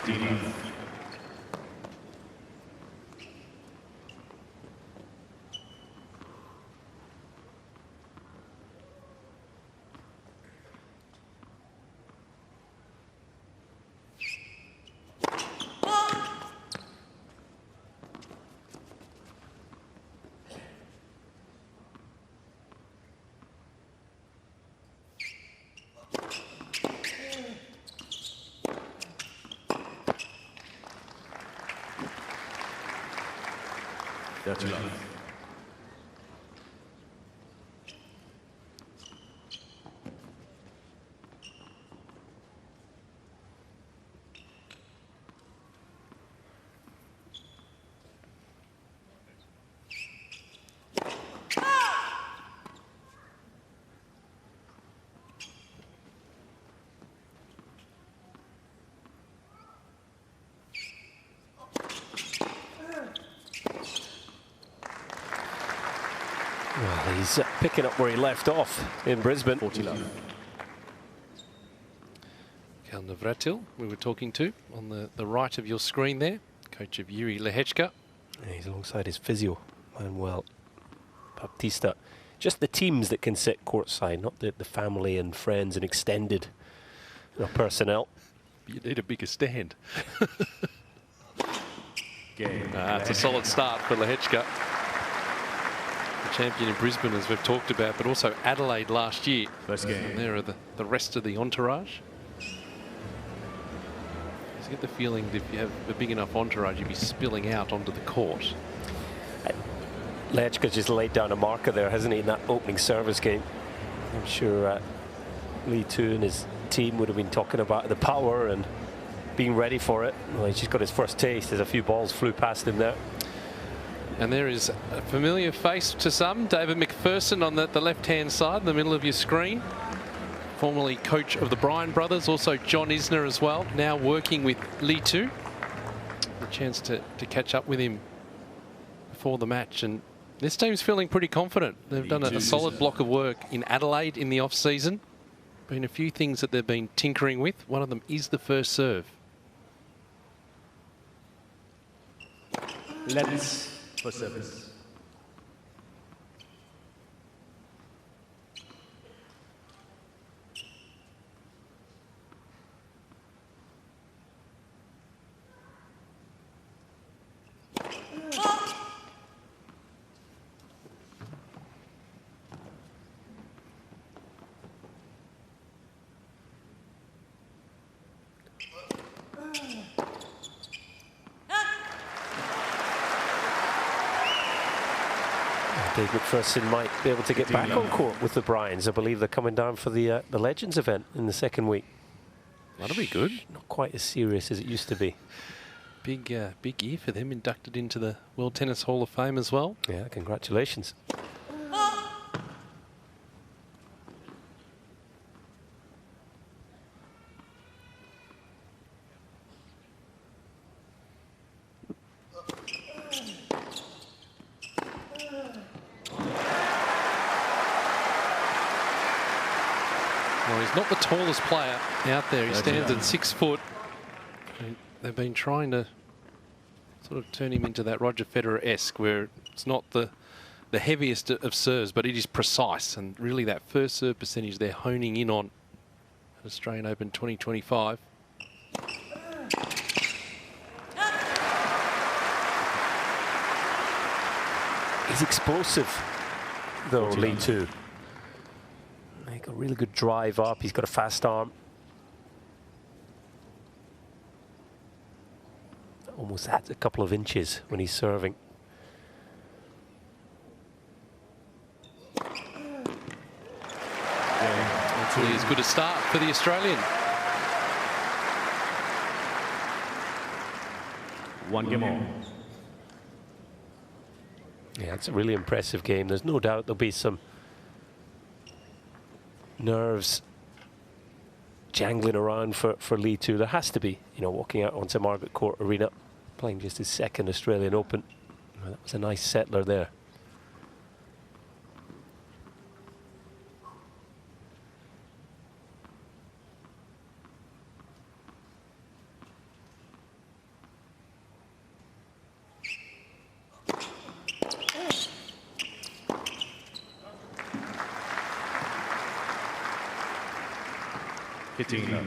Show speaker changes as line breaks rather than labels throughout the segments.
30 love.
Well, he's picking up where he left off in Brisbane.
40 love.
Cain we were talking to on the right of your screen there, coach of Jiri Lehecka.
He's alongside his physio, Manuel Baptista. Just the teams that can sit courtside, not the family and friends and extended personnel.
You need a bigger stand.
Game.
It's a solid start for Lehecka. The champion in Brisbane, as we've talked about, but also Adelaide last year.
First game.
And there are the rest of the entourage. You get the feeling that if you have a big enough entourage, you'd be spilling out onto the court.
Lehecka's just laid down a marker there, hasn't he, in that opening service game? I'm sure Lee Tu and his team would have been talking about the power and being ready for it. Well, he's just got his first taste as a few balls flew past him there.
And there is a familiar face to some, David McPherson on the left-hand side, in the middle of your screen. Formerly coach of the Bryan brothers, also John Isner as well, now working with Lee Tu. A chance to catch up with him before the match. And this team's feeling pretty confident. They've done a solid block of work in Adelaide in the off-season. Been a few things that they've been tinkering with. One of them is the first serve.
Let's for service.
Dave McPherson might be able to get back on court with the Bryans. I believe they're coming down for the Legends event in the second week.
That'll be good.
Not quite as serious as it used to be.
Big year for them, inducted into the World Tennis Hall of Fame as well.
Yeah, congratulations.
Well, he's not the tallest player out there. He stands at 6 foot. They've been trying to sort of turn him into that Roger Federer-esque, where it's not the heaviest of serves, but it is precise. And really that first serve percentage they're honing in on at Australian Open 2025.
He's explosive, though, Lee Tu. He's got a really good drive up. He's got a fast arm. Almost adds a couple of inches when he's serving.
Hopefully as good a start for the Australian.
One game on.
Yeah, it's a really impressive game. There's no doubt there'll be some nerves jangling around for Lee Tu. There has to be, you know, walking out onto Margaret Court Arena, playing just his second Australian Open. Well, that was a nice settler there.
Hitting love.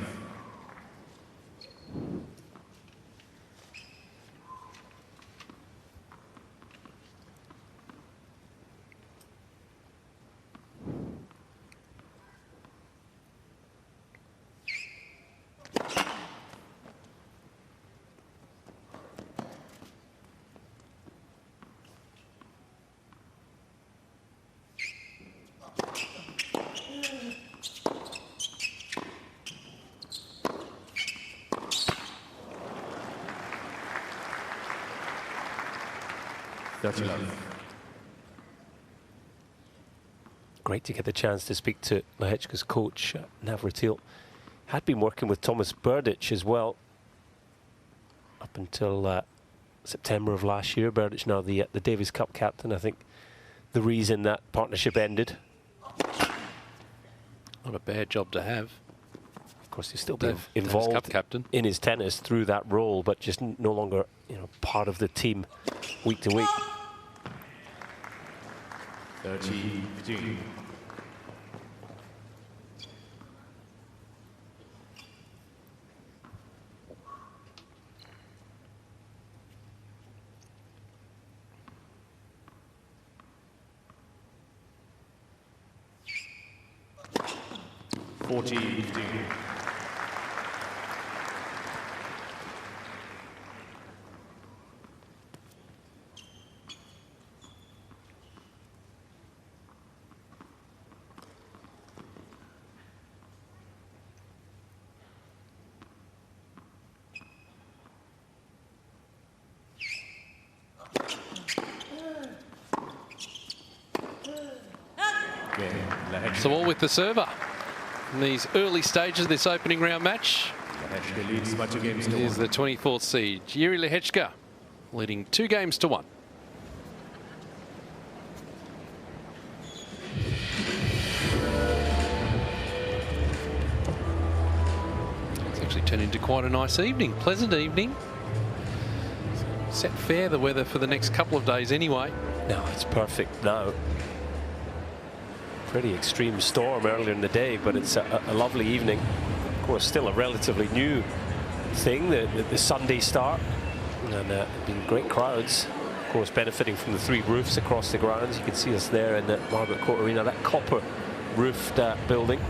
That's love.
Great to get the chance to speak to Lehecka's coach, Navratil. Had been working with Thomas Berdych as well up until September of last year. Berdych now the Davis Cup captain. I think the reason that partnership ended.
Not a bad job to have.
Of course, he's still been
Davis
involved
Cup captain
in his tennis through that role, but just no longer, part of the team week to week.
30-15.
So all with the server in these early stages of this opening round match.
Lehecka leads by 2 games to 1.
Is the 24th seed, Jiri Lehecka, leading 2 games to 1. It's actually turned into quite a nice evening, pleasant evening. Set fair, the weather for the next couple of days anyway.
No, it's perfect now. Pretty extreme storm earlier in the day, but it's a lovely evening. Of course, still a relatively new thing, the Sunday start, and been great crowds. Of course, benefiting from the 3 roofs across the grounds. You can see us there in the Margaret Arena, that copper roofed building.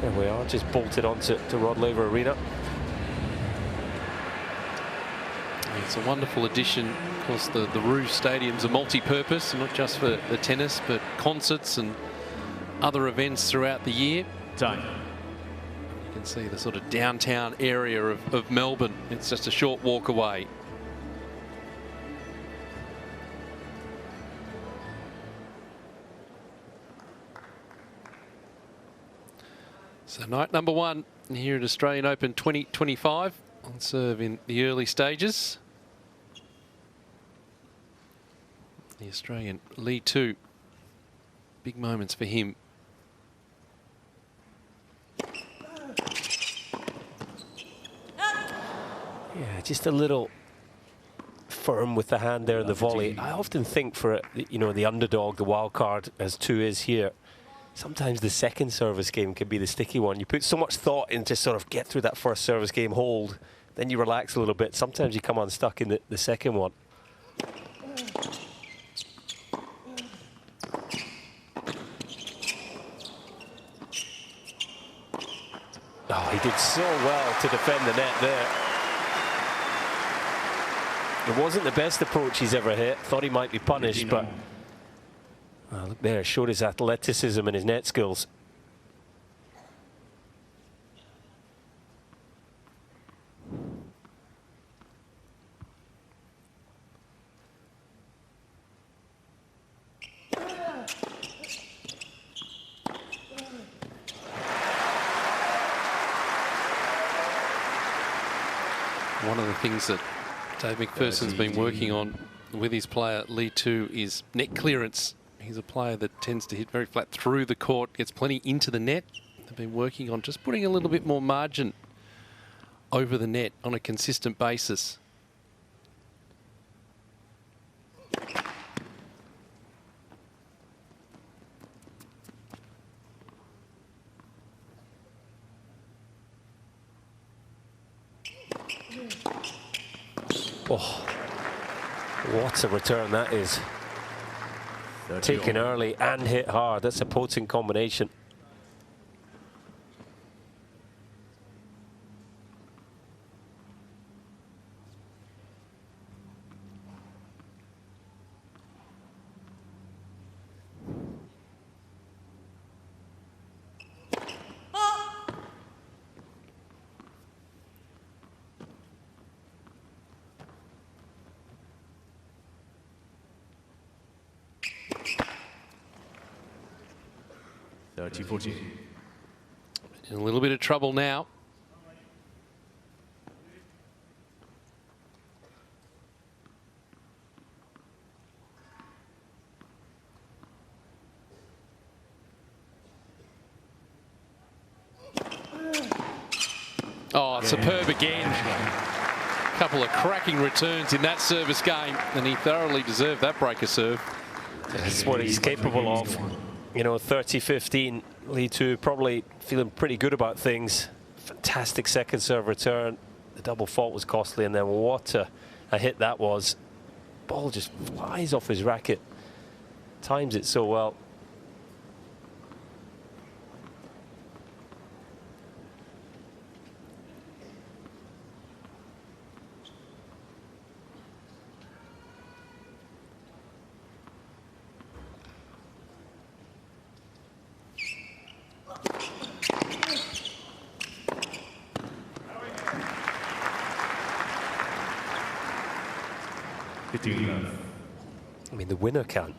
There we are, just bolted onto Rod Laver Arena.
It's a wonderful addition. Of course, the roof stadiums are multi-purpose, not just for the tennis, but concerts and other events throughout the year.
Time.
You can see the sort of downtown area of Melbourne. It's just a short walk away. So night number 1 here at Australian Open 2025 on serve in the early stages. The Australian Lee 2. Big moments for him.
Yeah, just a little firm with the hand there in the volley. I often think for, the underdog, the wild card, as 2 is here, sometimes the second service game can be the sticky one. You put so much thought into sort of get through that first service game hold, then you relax a little bit. Sometimes you come unstuck in the second one. Oh, he did so well to defend the net there. It wasn't the best approach he's ever hit. Thought he might be punished, but look there, showed his athleticism and his net skills.
One of the things that Dave McPherson's been working on with his player Lee 2 is net clearance. He's a player that tends to hit very flat through the court, gets plenty into the net. They've been working on just putting a little bit more margin over the net on a consistent basis.
Oh, what a return that is. Taken early and hit hard. That's a potent combination.
In a little bit of trouble now. Oh, superb again. A couple of cracking returns in that service game, and he thoroughly deserved that breaker serve.
That's what he's capable of. You know, 30-15, Lee 2 probably feeling pretty good about things. Fantastic second serve return. The double fault was costly, and then what a hit that was. Ball just flies off his racket. Times it so well. I mean, the winner can.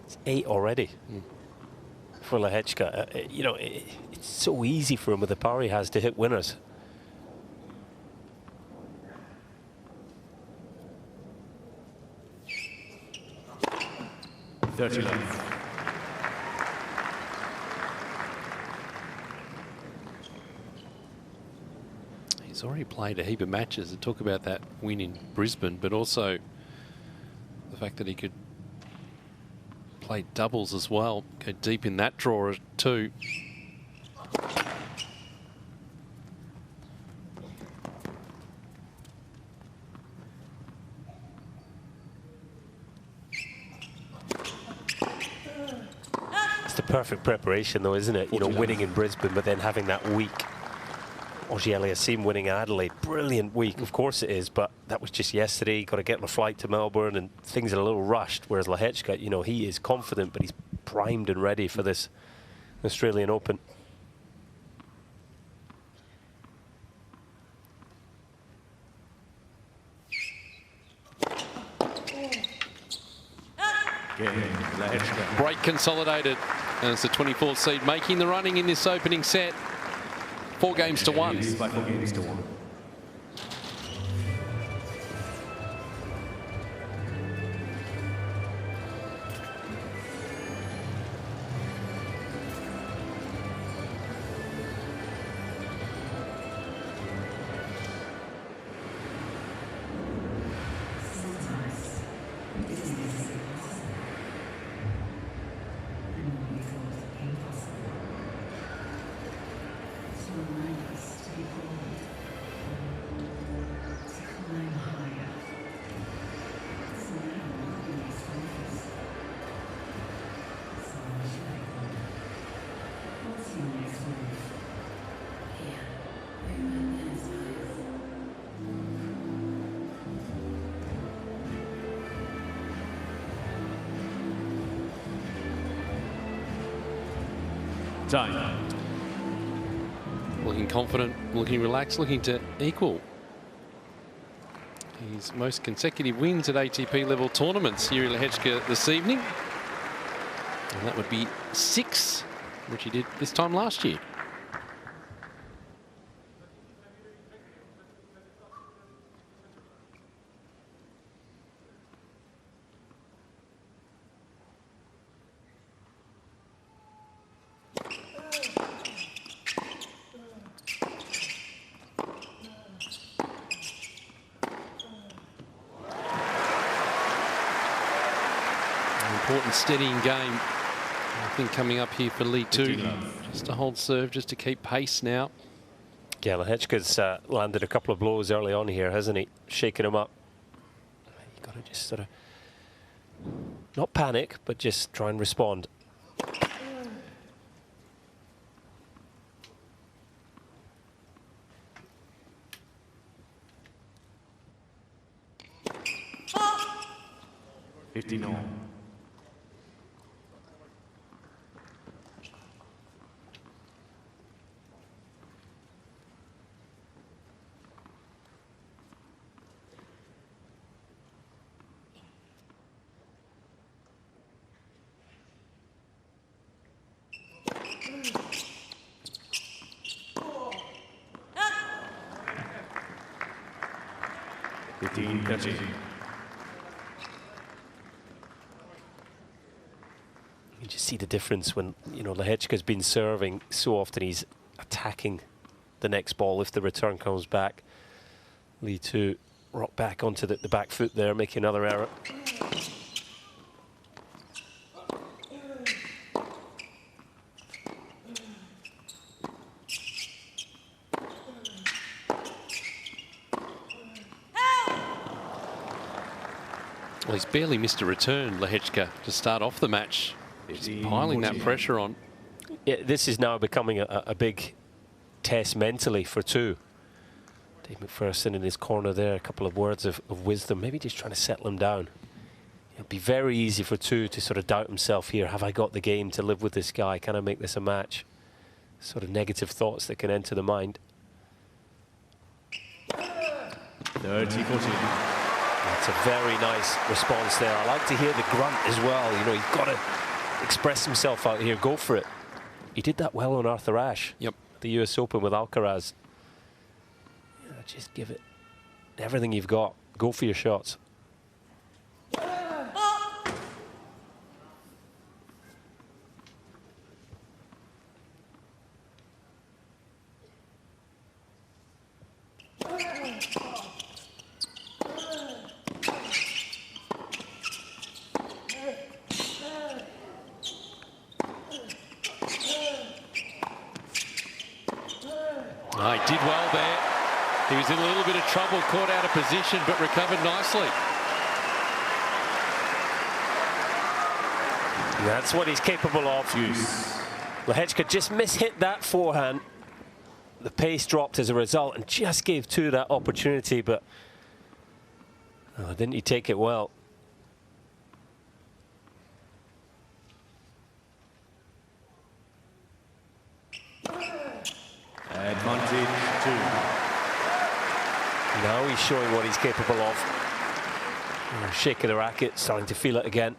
It's 8 already for Lehecka. You know, it's so easy for him with the power he has to hit winners.
He's already played a heap of matches. To talk about that win in Brisbane, but also the fact that he could play doubles as well, go deep in that draw too.
It's the perfect preparation though, isn't it? You know, winning in Brisbane, but then having that week. Auger-Aliassime winning Adelaide, brilliant week, of course it is, but that was just yesterday. Got to get on a flight to Melbourne and things are a little rushed, whereas Lehecka, you know, he is confident, but he's primed and ready for this Australian Open.
Break consolidated, and it's the 24th seed making the running in this opening set. 4 games to 1.
Time.
Looking confident, looking relaxed, looking to equal his most consecutive wins at ATP level tournaments. Jiri Lehecka this evening, and that would be 6, which he did this time last year. Important steadying game, I think, coming up here for Lee 2. Just to hold serve, just to keep pace now.
Yeah, Lehecka's landed a couple of blows early on here, hasn't he? Shaking him up. You've got to just sort of not panic, but just try and respond.
No. 15-13.
You just see the difference when, you know, Lehecka's been serving so often. He's attacking the next ball if the return comes back. Lee to rock back onto the back foot there, making another error.
Well, he's barely missed a return, Lehecka, to start off the match. Just piling that pressure on.
Yeah, this is now becoming a big test mentally for two. Dave McPherson in his corner there, a couple of words of wisdom, maybe just trying to settle him down. It'd be very easy for two to sort of doubt himself here. Have I got the game to live with this guy? Can I make this a match? Sort of negative thoughts that can enter the mind.
30-14.
That's a very nice response there. I like to hear the grunt as well. You know, you've got to express himself out here. Go for it. He did that well on Arthur Ashe.
Yep.
The US Open with Alcaraz. Yeah, just give it everything you've got. Go for your shots.
Oh, he did well there. He was in a little bit of trouble, caught out of position, but recovered nicely.
That's what he's capable of. Lehecka just mishit that forehand. The pace dropped as a result and just gave two that opportunity, but didn't he take it well?
Advantage two.
Now he's showing what he's capable of. Shake of the racket, starting to feel it again.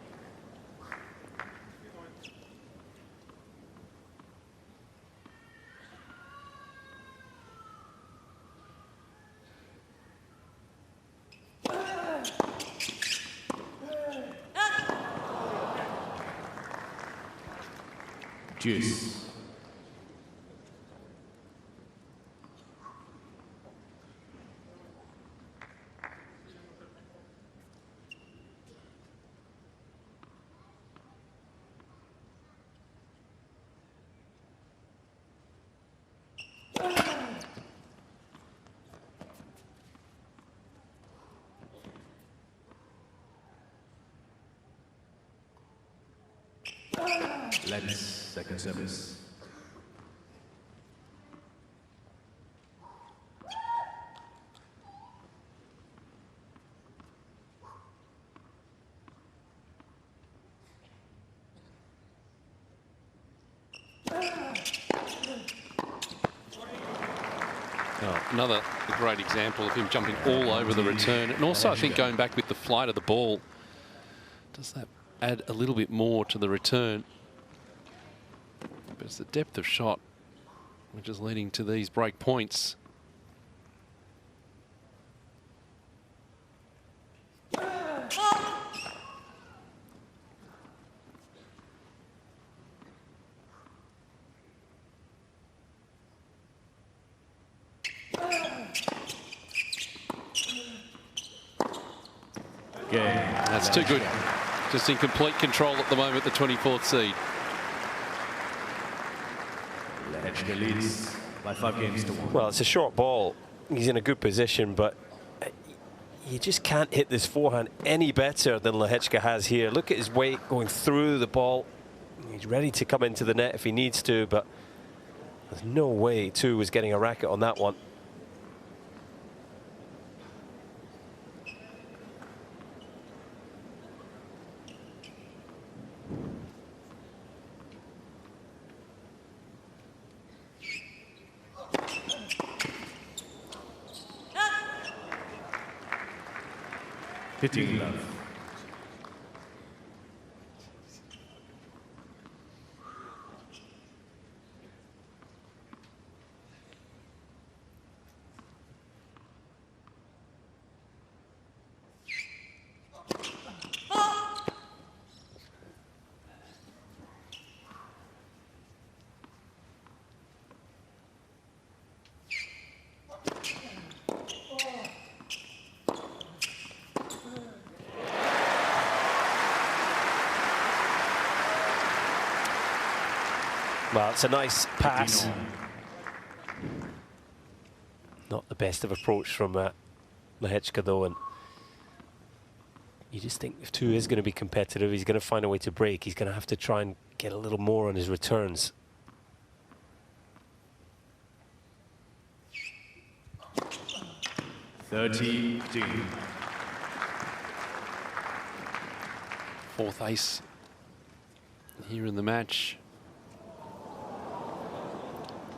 Juice. Let's second service.
Another great example of him jumping all over the return. And also, I think, going back with the flight of the ball, does that add a little bit more to the return? But it's the depth of shot which is leading to these break points. That's too good. Just in complete control at the moment, the 24th seed.
Lehecka leads by 5 games to 1.
Well, it's a short ball. He's in a good position, but You just can't hit this forehand any better than Lehecka has here. Look at his weight going through the ball. He's ready to come into the net if he needs to, but there's no way Tu was getting a racket on that one.
Hitting love.
Well, it's a nice pass. Not the best of approach from Lehecka, though, and you just think if Tu is going to be competitive, he's going to find a way to break. He's going to have to try and get a little more on his returns.
Fourth ace here in the match.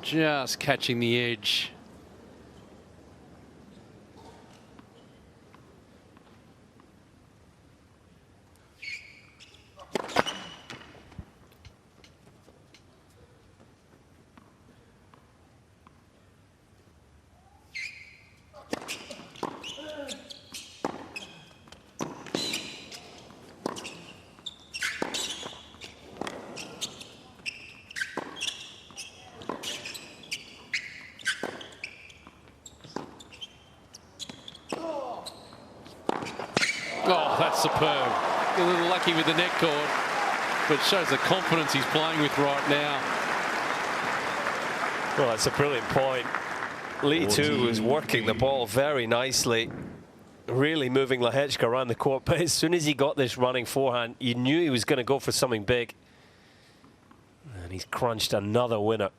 Just catching the edge. Oh, that's superb. A little lucky with the net cord, but shows the confidence he's playing with right now.
Well, that's a brilliant point. Lee Tu was working the ball very nicely, really moving Lehecka around the court. But as soon as he got this running forehand, you knew he was going to go for something big. And he's crunched another winner.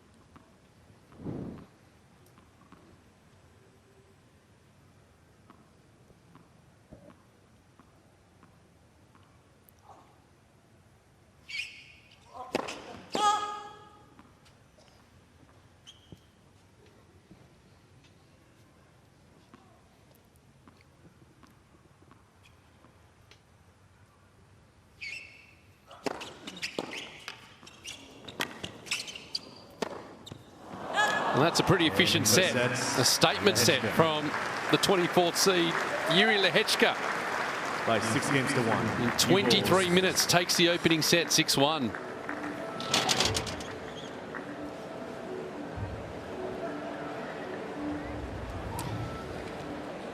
And that's a pretty efficient set. A statement set from the 24th seed, Jiri Lehecka.
By 6 games to 1.
In 23 minutes, takes the opening set 6-1.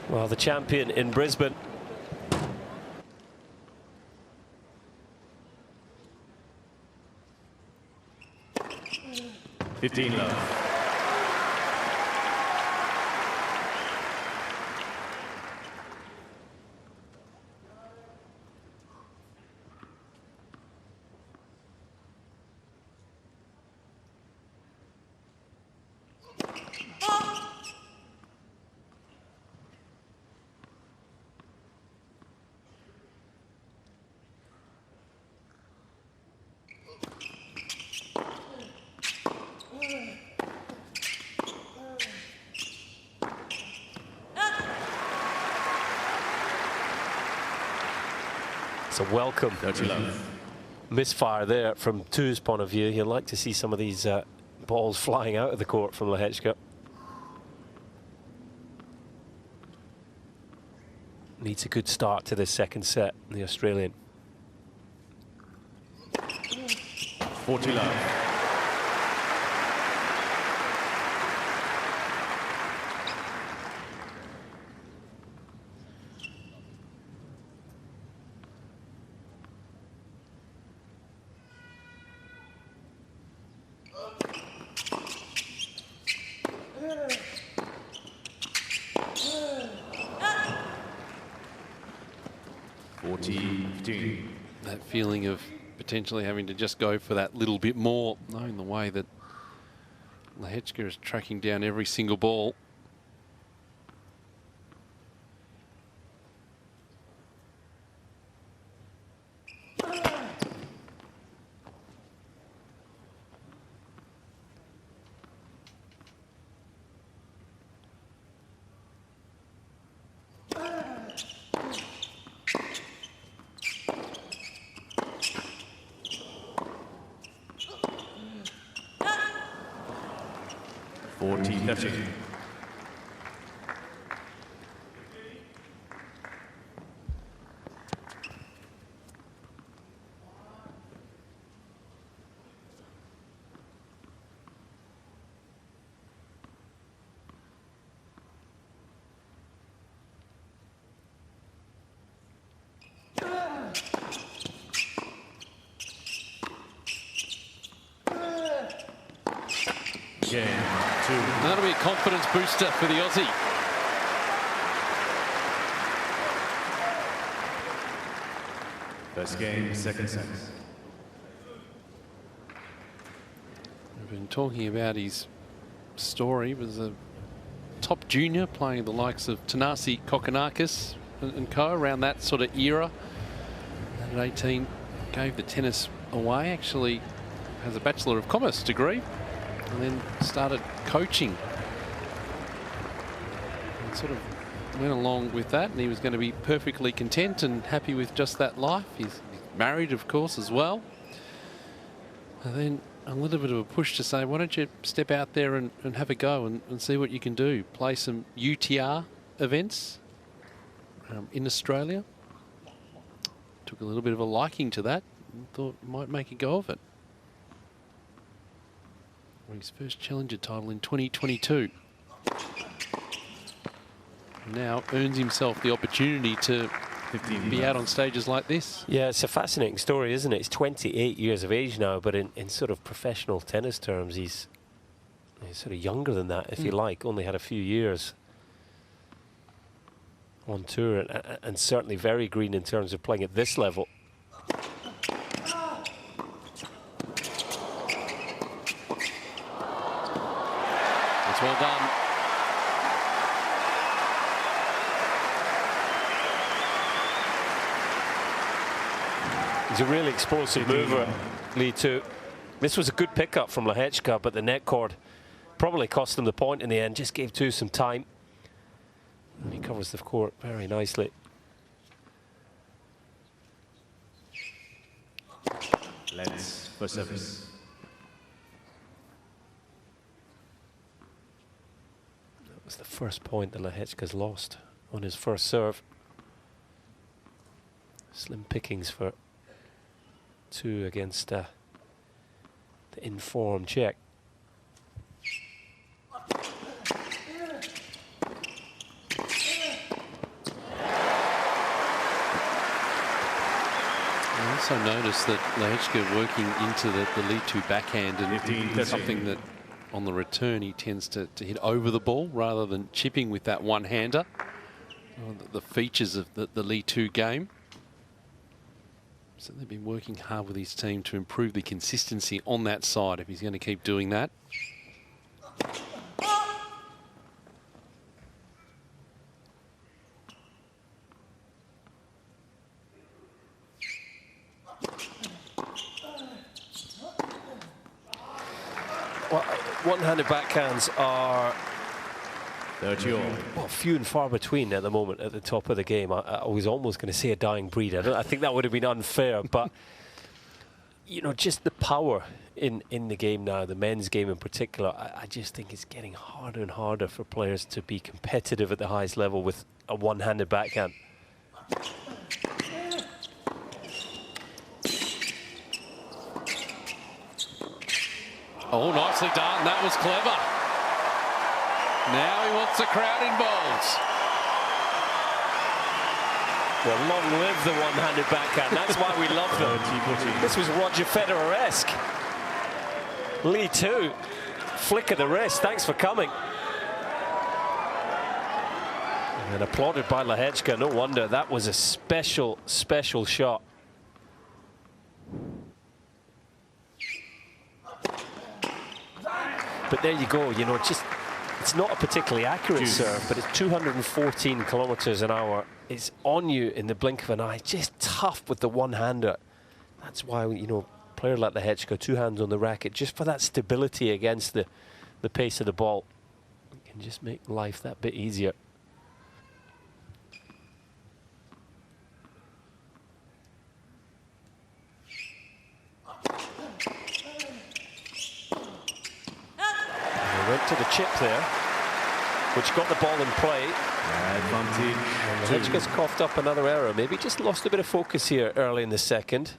Well, the champion in Brisbane.
$15 love.
It's a welcome misfire there from Tu's point of view. You'd like to see some of these balls flying out of the court from Lehecka. Needs a good start to this second set, the Australian.
40 love. 40-15.
That feeling of potentially having to just go for that little bit more, knowing the way that Lehecka is tracking down every single ball.
Cain, 2.
That'll be a confidence booster for the Aussie.
First game, second set.
We've been talking about his story. He was a top junior playing the likes of Tanasi Kokonakis and co around that sort of era. And at 18, gave the tennis away. Actually has a Bachelor of Commerce degree. And then started coaching. And sort of went along with that, and he was going to be perfectly content and happy with just that life. He's married, of course, as well. And then a little bit of a push to say, why don't you step out there and have a go and see what you can do. Play some UTR events in Australia. Took a little bit of a liking to that and thought might make a go of it. His first challenger title in 2022. Now earns himself the opportunity to be out on stages like this.
Yeah, it's a fascinating story, isn't it? He's 28 years of age now, but in sort of professional tennis terms, he's sort of younger than that, if you like. Only had a few years on tour, and certainly very green in terms of playing at this level.
Well done.
He's a really explosive mover, Lee too. This was a good pickup from Lehecka, but the net cord probably cost him the point in the end. Just gave Tu some time. And he covers the court very nicely.
Let's for service.
It's the first point that Lehecka's lost on his first serve. Slim pickings for Tu against the informed Czech.
I also noticed that Lehecka working into the lead 2 backhand, and something that on the return he tends to hit over the ball rather than chipping with that one-hander. The features of the lead 2 game. So they've been working hard with his team to improve the consistency on that side if he's going to keep doing that.
Well, one-handed backhands are
30 all.
well, few and far between at the moment at the top of the game. I was almost going to say a dying breed. I think that would have been unfair, but you know, just the power in the game now, the men's game in particular, I just think it's getting harder and harder for players to be competitive at the highest level with a one-handed backhand.
Oh, nicely done. That was clever. Now he wants the crowd involved.
Well, long live the one-handed backhand. That's why we love them. This was Roger Federer-esque. Lee too. Flick of the wrist. Thanks for coming. And applauded by Lehecka. No wonder. That was a special, special shot. But there you go. You know, it's not a particularly accurate serve, but it's 214 kilometers an hour. It's on you in the blink of an eye. Just tough with the one-hander. That's why, you know, a player like Lehecka, 2 hands on the racket, just for that stability against the pace of the ball. It can just make life that bit easier. Went to the chip there, which got the ball in play. Lehecka's coughed up another error. Maybe just lost a bit of focus here early in the second.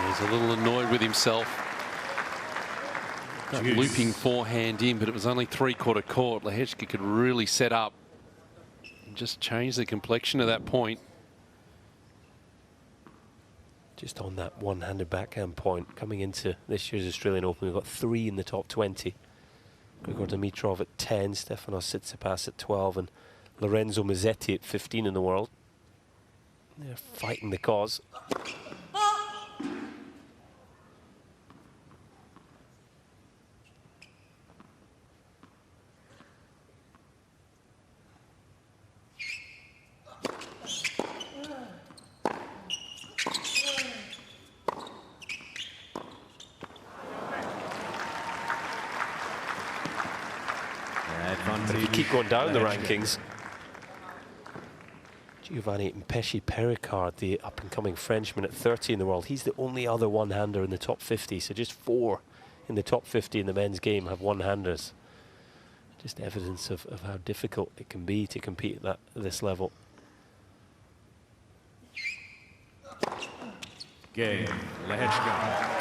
He's a little annoyed with himself. That looping forehand in, but it was only 3/4 court. Lehecka could really set up and just change the complexion of that point.
Just on that one-handed backhand point, coming into this year's Australian Open, we've got 3 in the top 20. Grigor Dimitrov at 10, Stefanos Tsitsipas at 12, and Lorenzo Mazzetti at 15 in the world. They're fighting the cause. But if you keep going down the rankings, Giovanni Pesci-Pericard, the up-and-coming Frenchman at 30 in the world, he's the only other one-hander in the top 50. So just 4 in the top 50 in the men's game have one-handers. Just evidence of how difficult it can be to compete at this level.
Cain, Lehecka.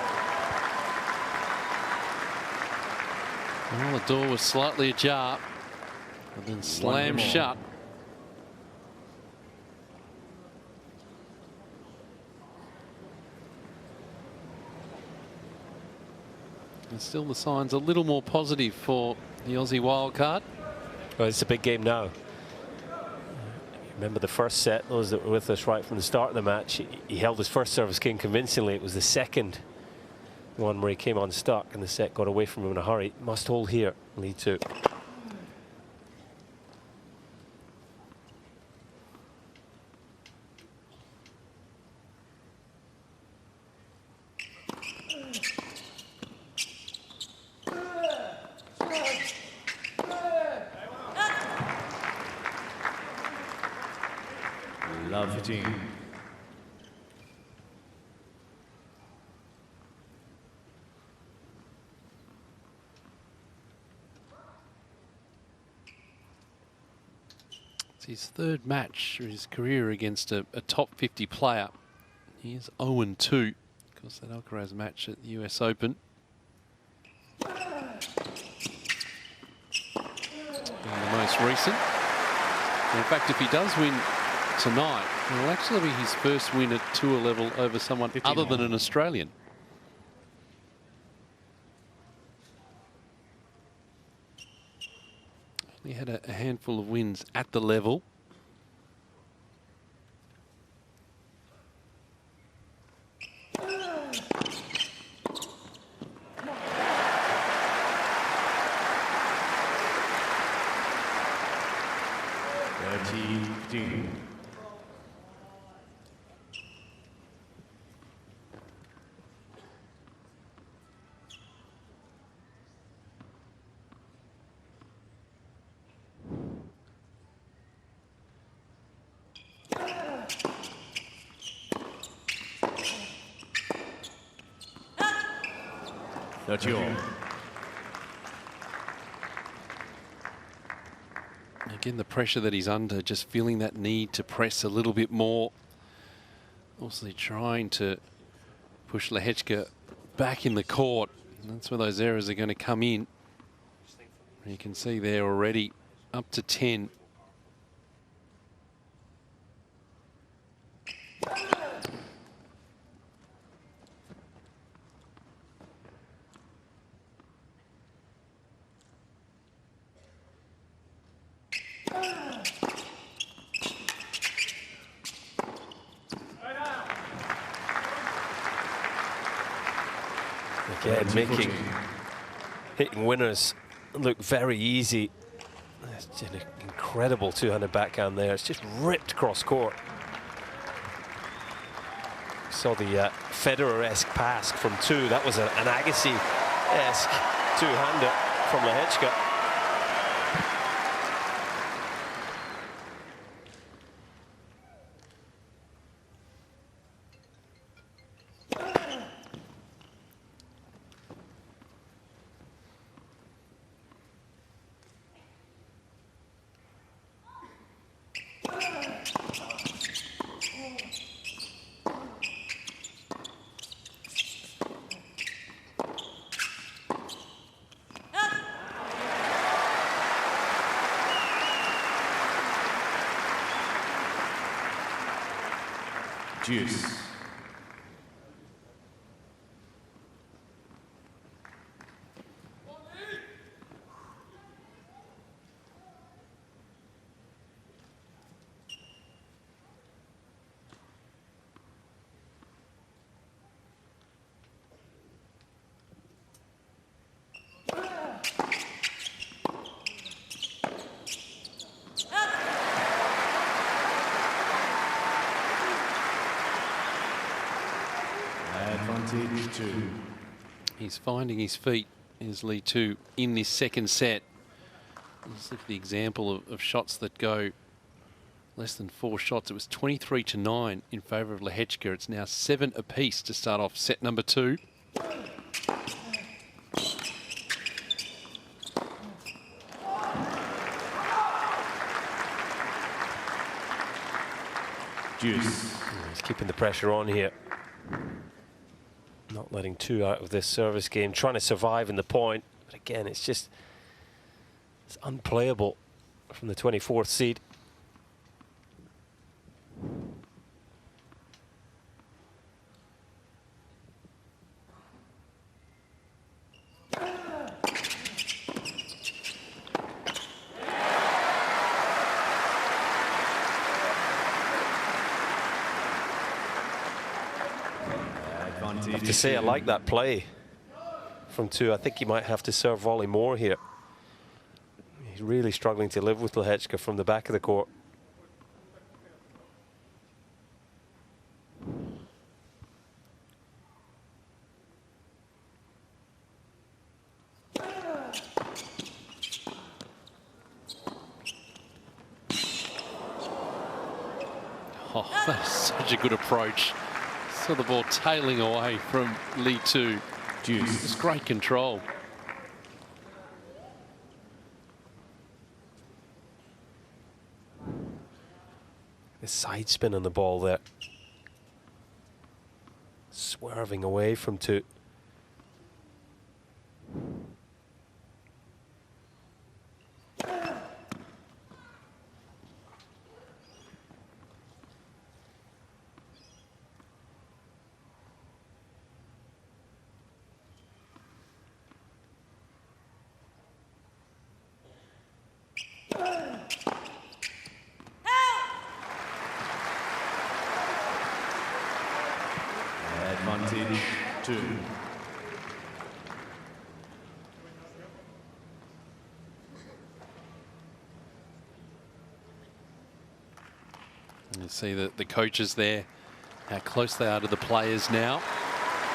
Well, the door was slightly ajar, and then slammed shut. And still the signs a little more positive for the Aussie wildcard.
Well, it's a big game now. Remember the first set, those that were with us right from the start of the match, he held his first service king convincingly. It was the second one where he came unstuck and the set got away from him in a hurry. Must hold here, lead 2.
Love 15.
It's his 3rd match of his career against a top 50 player. He is 0-2. Of course, that Alcaraz match at the US Open. And the most recent. And in fact, if he does win tonight, it will actually be his first win at tour level over someone other than an Australian. He had a handful of wins at the level.
30 all.
Again, the pressure that he's under, just feeling that need to press a little bit more. Also trying to push Lehecka back in the court. And that's where those errors are going to come in. You can see there already up to 10.
Again, hitting winners look very easy. That's just an incredible two-handed backhand there. It's just ripped cross court. Saw the Federer-esque pass from two. That was an Agassi-esque two-hander from Lehecka.
Deuce. Two.
He's finding his feet, is Lee 2 in this second set. Let's look at the example of shots that go less than 4 shots. It was 23-9 in favour of Lehecka. It's now 7 apiece to start off set number 2.
Deuce.
He's keeping the pressure on here. Not letting two out of this service game, trying to survive in the point. But again, it's unplayable from the 24th seed. I have to say, I like that play from two. I think he might have to serve volley more here. He's really struggling to live with Lehecka from the back of the court.
Oh, that's such a good approach. Saw the ball tailing away from Lee 2.
Deuce.
It's great control.
The side spin on the ball there. Swerving away from two.
Advantage 2.
You see the coaches there, how close they are to the players now.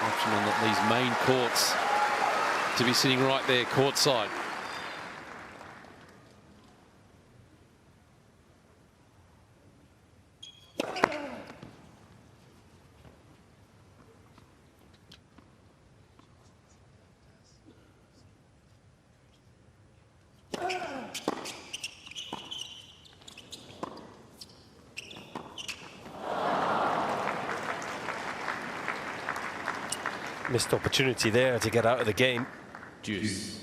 Watching on these main courts to be sitting right there courtside.
Missed opportunity there to get out of the game.
Deuce.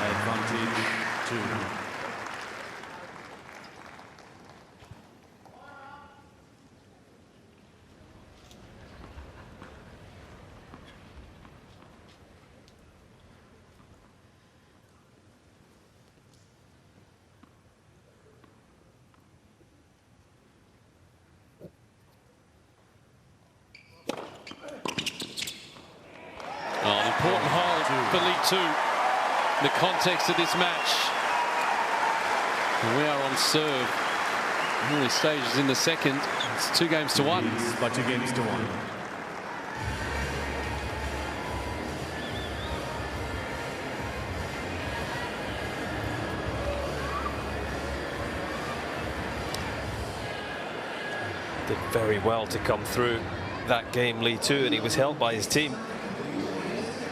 Advantage 2.
Oh, an important hold for League 2 in the context of this match. And we are on serve. Early stages in the second. It's 2 games to 1.
It's by 2 games to 1.
Did very well to come through that game, League 2, and he was held by his team.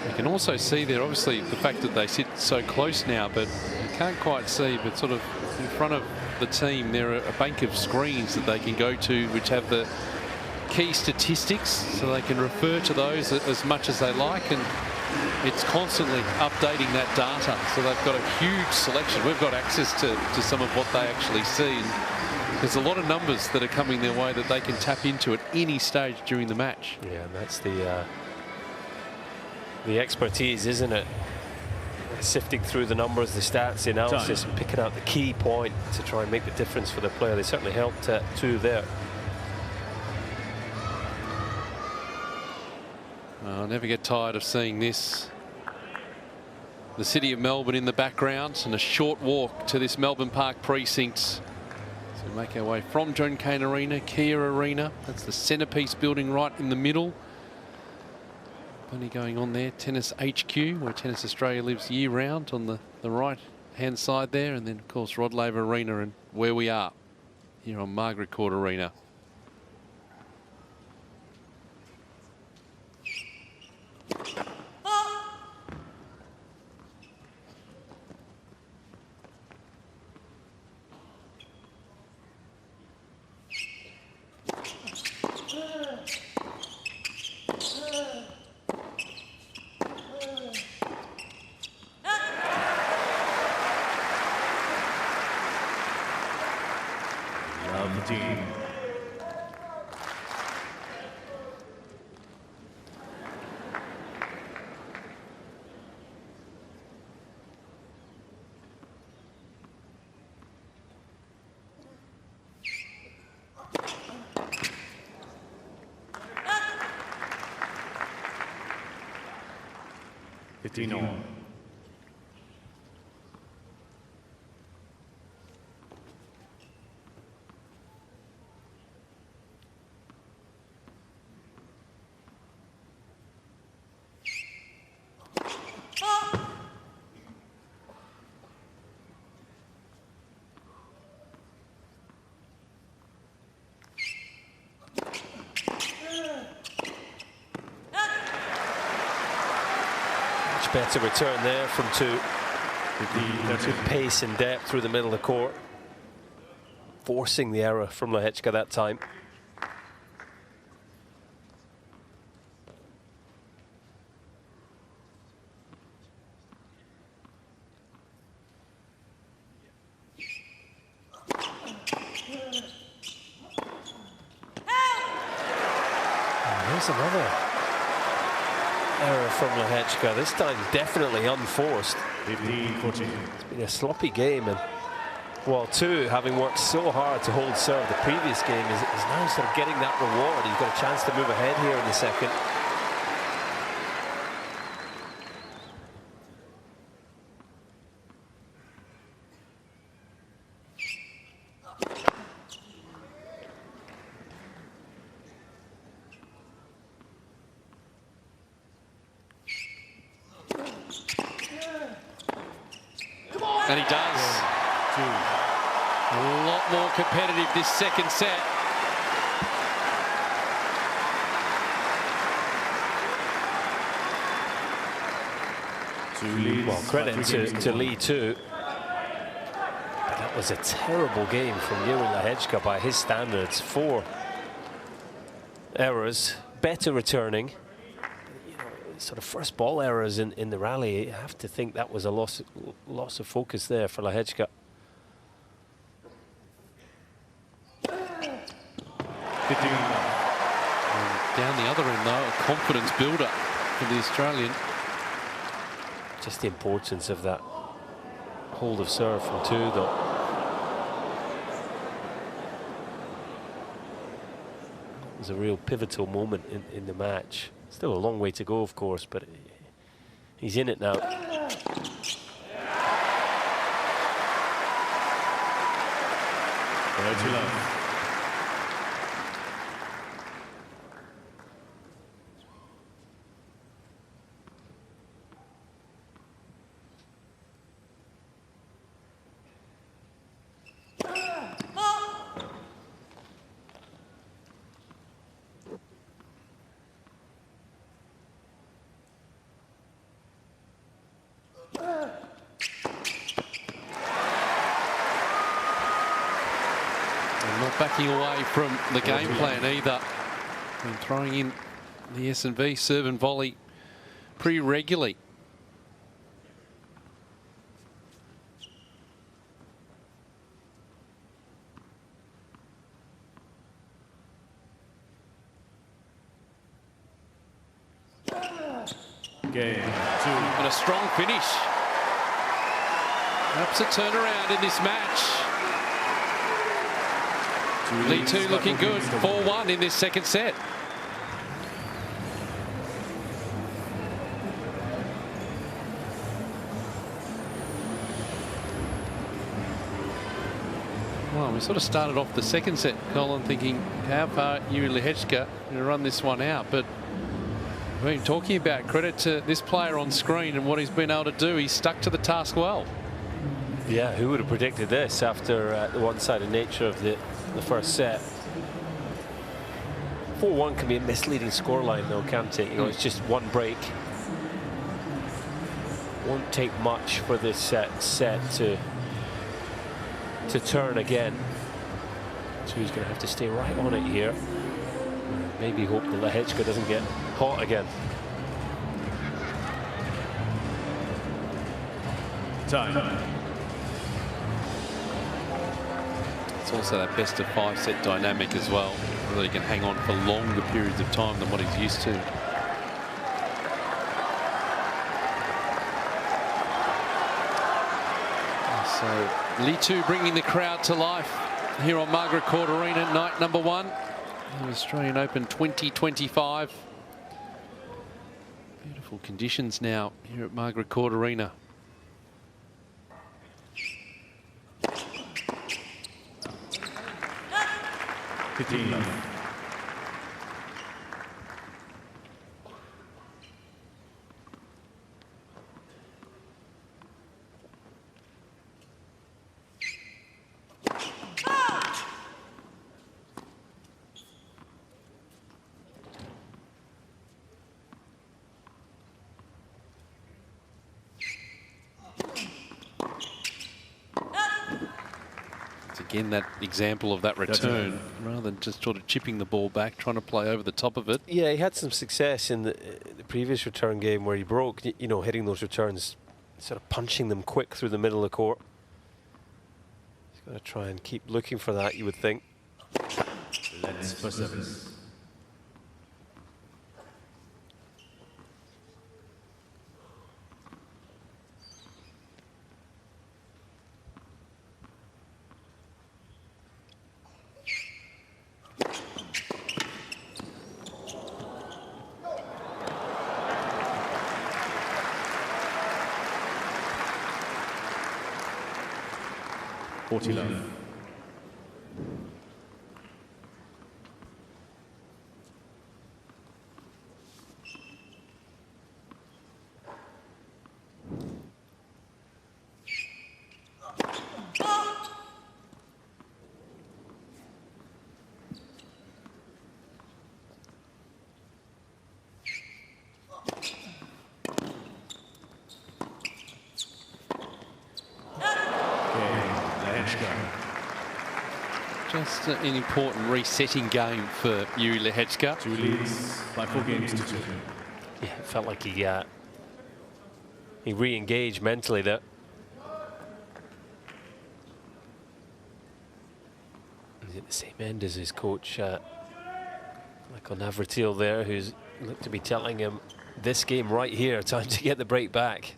You can also see there, obviously, the fact that they sit so close now, but you can't quite see, but sort of in front of the team, there are a bank of screens that they can go to, which have the key statistics, so they can refer to those as much as they like, and it's constantly updating that data. So they've got a huge selection. We've got access to some of what they actually see. And there's a lot of numbers that are coming their way that they can tap into at any stage during the match.
Yeah, and that's the expertise, isn't it? Sifting through the numbers, the stats, the analysis, and picking out the key point to try and make the difference for the player. They certainly helped too there.
I'll never get tired of seeing this. The city of Melbourne in the background, and a short walk to this Melbourne Park precinct. So we make our way from Cain Arena, Kia Arena. That's the centrepiece building right in the middle. Plenty going on there. Tennis HQ, where Tennis Australia lives year-round, on the right-hand side there. And then, of course, Rod Laver Arena, and where we are here on Margaret Court Arena.
Dino.
Better return there from 2. Good pace and depth through the middle of the court, forcing the error from Lehecka that time. There's another error from Lehecka, this time definitely unforced.
15-14.
It's been a sloppy game, and while 2, having worked so hard to hold serve the previous game, is now sort of getting that reward. He's got a chance to move ahead here in the second.
And he does. more competitive this second set.
Well, credit to Lee too. But that was a terrible game from Jiri Lehecka by his standards. 4 errors, better returning. You know, sort of first ball errors in the rally. I have to think that was a loss of focus there for Lehecka.
Down the other end though, a confidence builder for the Australian.
Just the importance of that hold of serve from 2 though. It was a real pivotal moment in the match. Still a long way to go, of course, but he's in it now.
Not backing away from the game plan either. And throwing in the S&V serve and volley pretty regularly.
Game 2.
And a strong finish. Perhaps a turnaround in this match. Lee 2 looking good. 4-1 in this second set. Well, we sort of started off the second set, Colin, thinking how far Jiri Lehecka going to run this one out, but we've been talking about credit to this player on screen and what he's been able to do. He's stuck to the task well.
Yeah, who would have predicted this after the one-sided nature of the first set? 4-1 can be a misleading scoreline though, can't it? You know, it's just one break. Won't take much for this set to turn again. So he's going to have to stay right on it here. Maybe hope that Lehecka doesn't get hot again.
Time.
It's also that best of 5 set dynamic as well. Really can hang on for longer periods of time than what he's used to. So Lee 2 bringing the crowd to life here on Margaret Court Arena, night number 1. The Australian Open 2025. Beautiful conditions now here at Margaret Court Arena. Again, that example of that return, rather than just sort of chipping the ball back, trying to play over the top of it.
Yeah, he had some success in the previous return game where he broke, you know, hitting those returns, sort of punching them quick through the middle of the court. He's got to try and keep looking for that, you would think.
Let's for service. Love.
Just an important resetting game for Jiri Lehecka.
Two leads by 4 games to 2.
Yeah, it felt like he re-engaged mentally there. He's at the same end as his coach, Michael Navratil there, who's looked to be telling him this game right here, time to get the break back.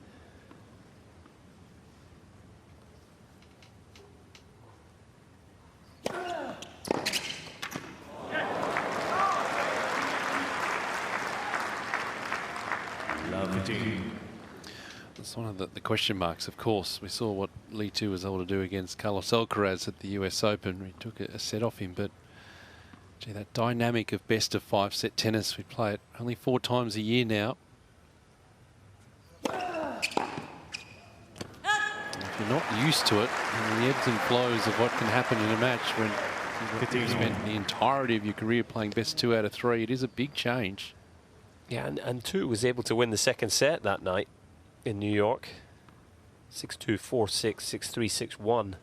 It's one of the question marks, of course. We saw what Lee Tu was able to do against Carlos Alcaraz at the US Open. He took a set off him, but gee, that dynamic of best of 5 set tennis, we play it only 4 times a year now. If you're not used to it, and the ebbs and flows of what can happen in a match when you've spent the entirety of your career playing best 2 out of 3, it is a big change.
Yeah, and Tu was able to win the second set that night in New York. 6-2, 4-6, 6-3, 6-1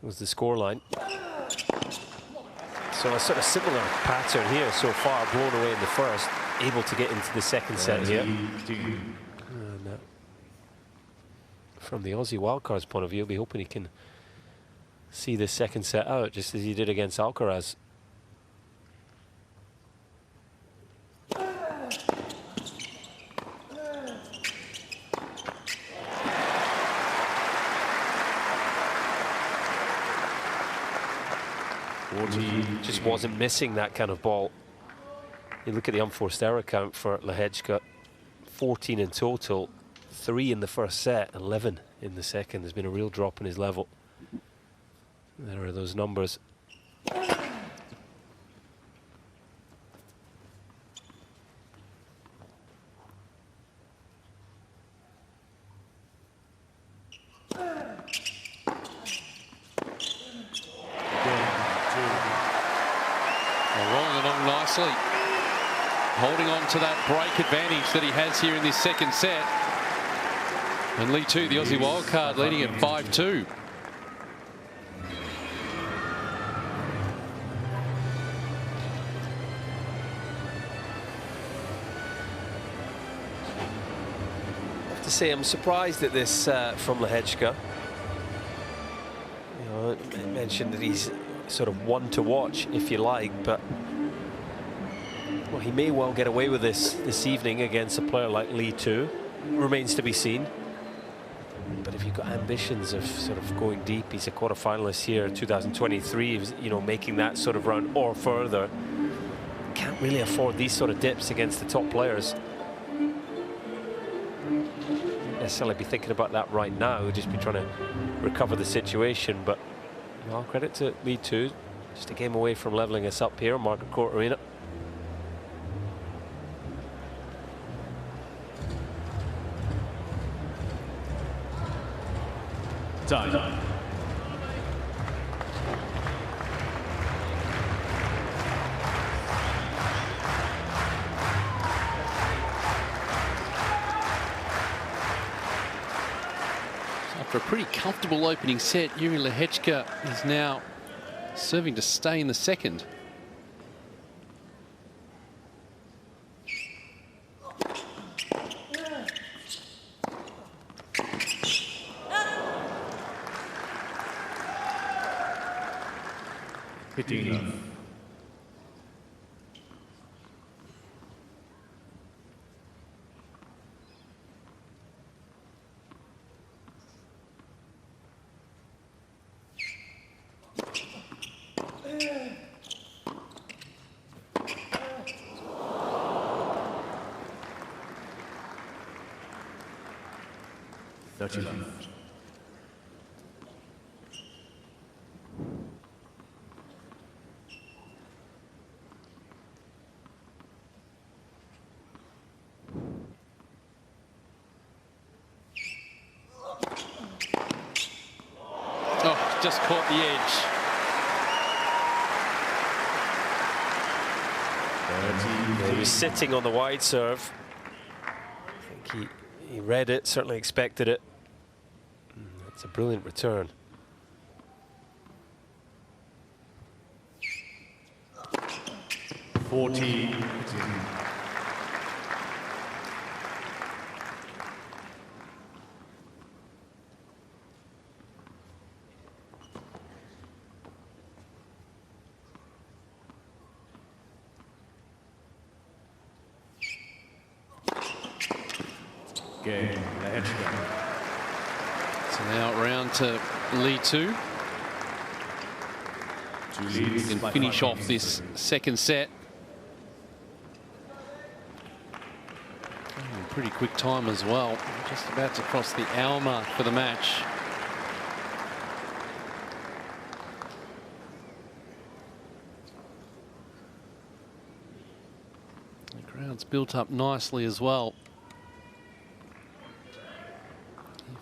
was the scoreline. So a sort of similar pattern here so far, blown away in the first, able to get into the second set here. And, from the Aussie wildcards point of view, I'll be hoping he can see this second set out, just as he did against Alcaraz. Just wasn't missing that kind of ball. You look at the unforced error count for Lehecka, 14 in total, 3 in the first set, 11 in the second. There's been a real drop in his level. There are those numbers.
Holding on to that break advantage that he has here in this second set. And Lee Tu, the Aussie wildcard, leading at 5-2.
I have to say, I'm surprised at this from Lehecka. You know, I mentioned that he's sort of one to watch, if you like, but well, he may well get away with this evening against a player like Lee Tu. Remains to be seen. But if you've got ambitions of sort of going deep, he's a quarter-finalist here in 2023, you know, making that sort of round or further. Can't really afford these sort of dips against the top players. Wouldn't necessarily be thinking about that right now, just be trying to recover the situation. But well, credit to Lee Tu, just a game away from leveling us up here, Margaret Court Arena.
Time.
After a pretty comfortable opening set, Jiri Lehecka is now serving to stay in the second. Oh, just caught the edge.
Yeah, he was sitting on the wide serve. I think he read it, certainly expected it. That's a brilliant return.
40. Cain, Lehecka.
So now round to Lee 2. We can finish off this second set. Pretty quick time as well. Just about to cross the hour mark for the match. The crowd's built up nicely as well.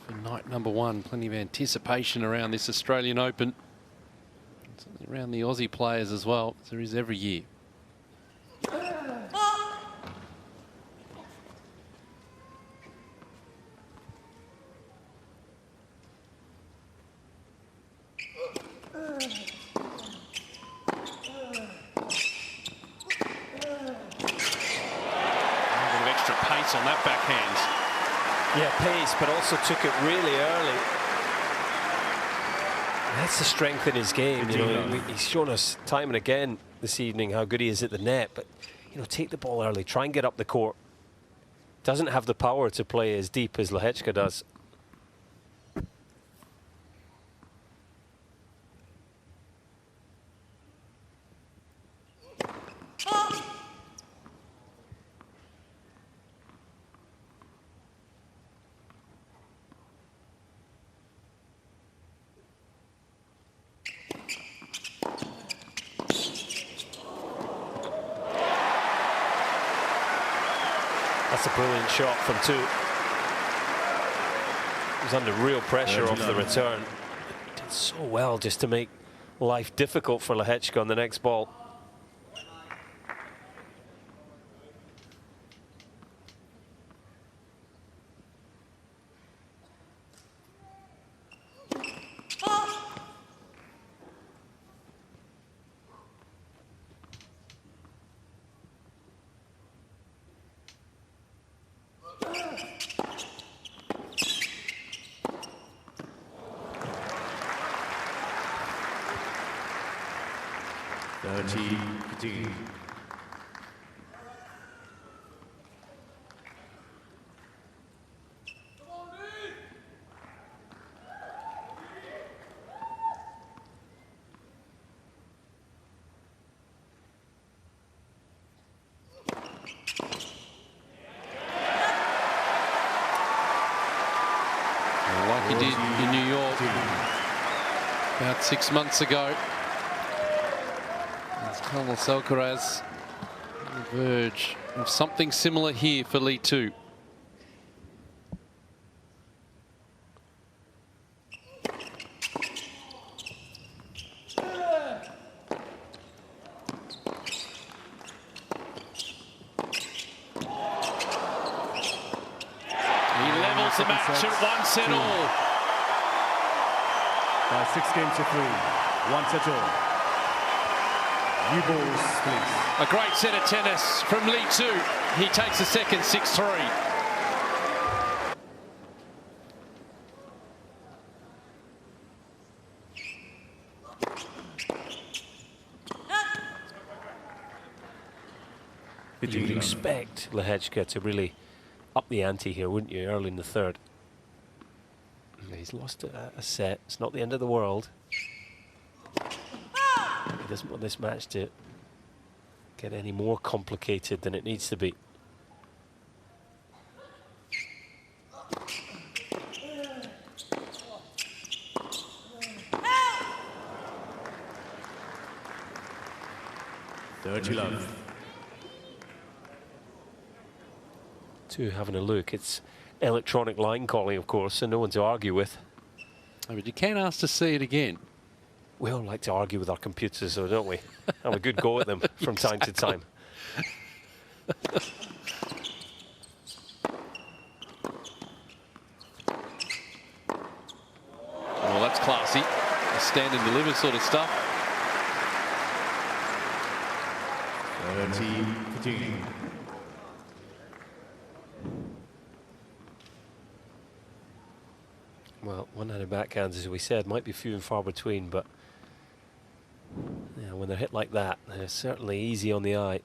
For night number 1, plenty of anticipation around this Australian Open. Certainly around the Aussie players as well, as there is every year. On that backhand.
Yeah, pace, but also took it really early. That's the strength in his game. You know, he's shown us time and again this evening how good he is at the net. But you know, take the ball early, try and get up the court. Doesn't have the power to play as deep as Lehecka does. That's a brilliant shot from 2. He was under real pressure off the return. Did so well just to make life difficult for Lehecka on the next ball.
Like he did in New York about 6 months ago. Carlos Alcaraz on the verge of something similar here for Lee 2.
The match at 1 set all. By 6 games to 3, 1 set all. New balls, please.
A great set of tennis from Lee 2. He takes the second 6-3.
You'd expect Lehecka to really up the ante here, wouldn't you, early in the third? He's lost a set. It's not the end of the world. He doesn't want this match to get any more complicated than it needs to be.
Dirty love.
2 having a look. It's electronic line calling, of course, so no one to argue with.
I mean, you can't ask to see it again.
We all like to argue with our computers, though, don't we? Have a good go at them from time to time.
Well, that's classy. Stand and deliver sort of stuff.
30-15.
Well, one-handed backhands, as we said, might be few and far between, but yeah, when they're hit like that, they're certainly easy on the eye.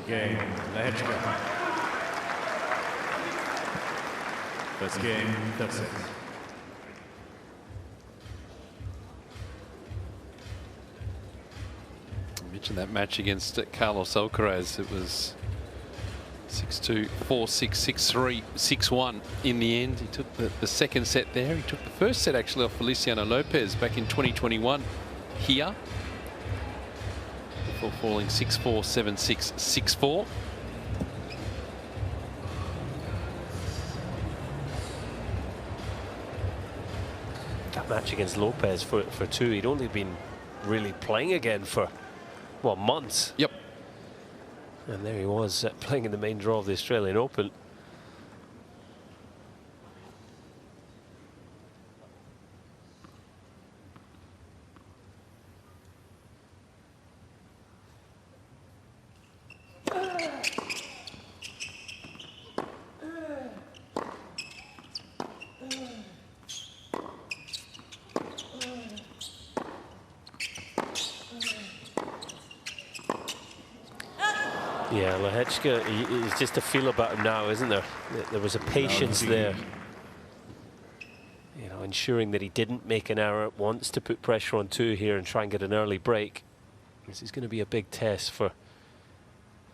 Jiri Lehecka. First game, that's it.
I mentioned that match against Carlos Alcaraz. It was 6-2, 4-6, 6-3, 6-1 in the end. He took the second set there. He took the first set actually off Feliciano Lopez back in 2021 here, before falling 6-4, 7-6, 6-4.
That match against Lopez for two, he'd only been really playing again for, well, months.
Yep.
And there he was playing in the main draw of the Australian Open. Yeah, Lehecka, is just a feel about him now, isn't there? There was a patience there. You know, ensuring that he didn't make an error, wants to put pressure on two here and try and get an early break. This is going to be a big test for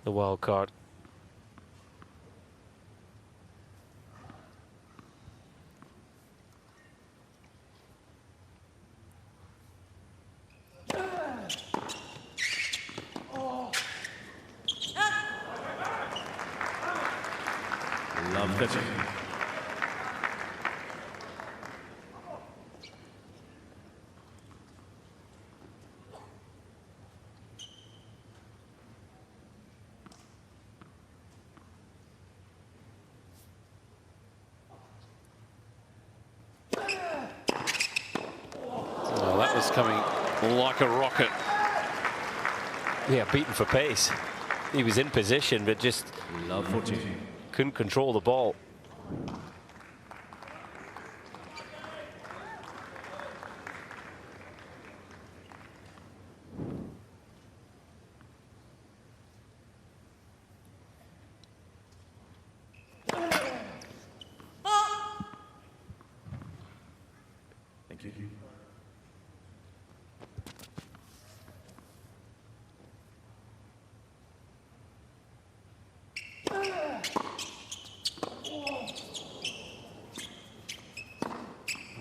the wild card.
Love pitching.
Well, that was coming like a rocket.
Yeah, beaten for pace. He was in position, but just
Love 14.
couldn't control the ball.
Thank you.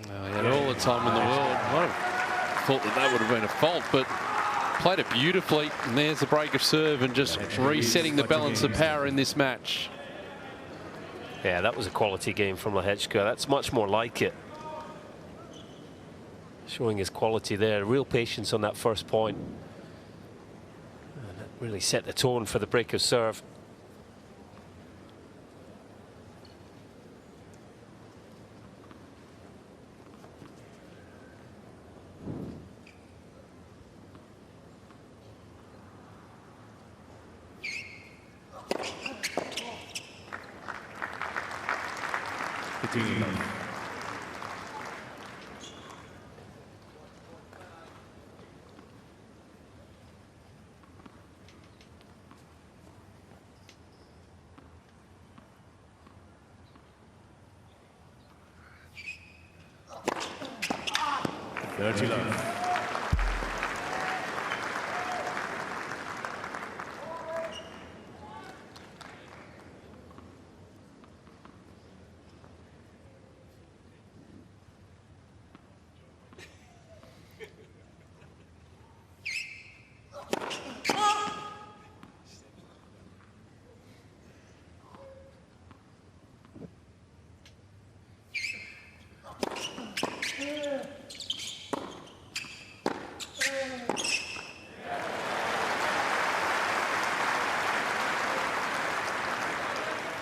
He had all the time in the world. I thought that would have been a fault, but played it beautifully. And there's the break of serve and just resetting the balance of power in this match.
Yeah, that was a quality game from Lehecka. That's much more like it. Showing his quality there, real patience on that first point. And that really set the tone for the break of serve.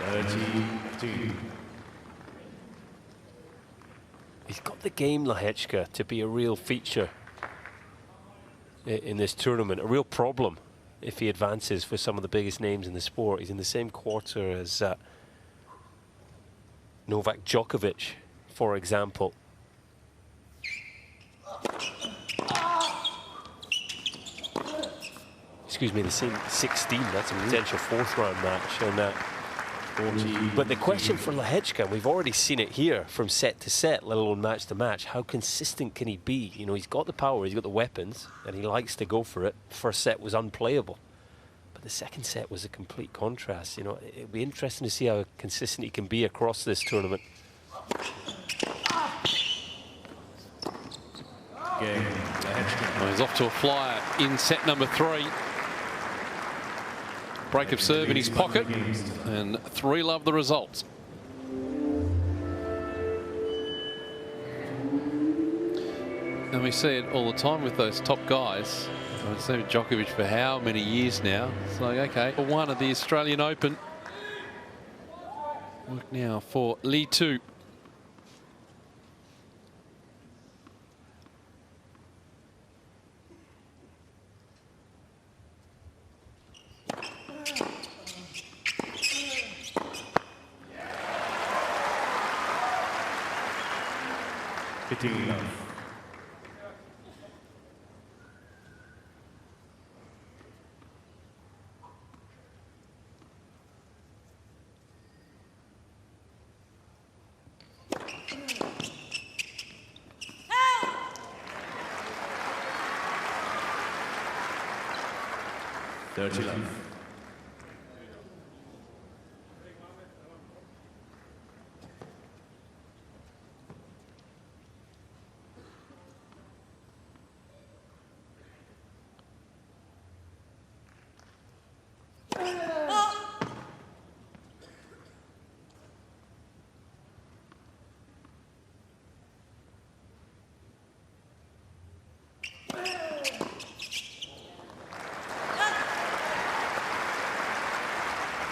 32.
He's got the game, Lehecka, to be a real feature in this tournament, a real problem if he advances for some of the biggest names in the sport. He's in the same quarter as Novak Djokovic, for example. Excuse me, the same 16. That's a potential fourth-round match. And but the question for Lehecka, and we've already seen it here from set to set, let alone match to match, how consistent can he be? You know, he's got the power, he's got the weapons, and he likes to go for it. First set was unplayable, but the second set was a complete contrast. You know, it'd be interesting to see how consistent he can be across this tournament.
Well, he's off to a flyer in set number 3. Break of serve in his pocket, and 3-love the results. And we see it all the time with those top guys. I've seen Djokovic for how many years now? It's like, okay, one of the Australian Open. Work now for Lee 2.
Love. Dirty love.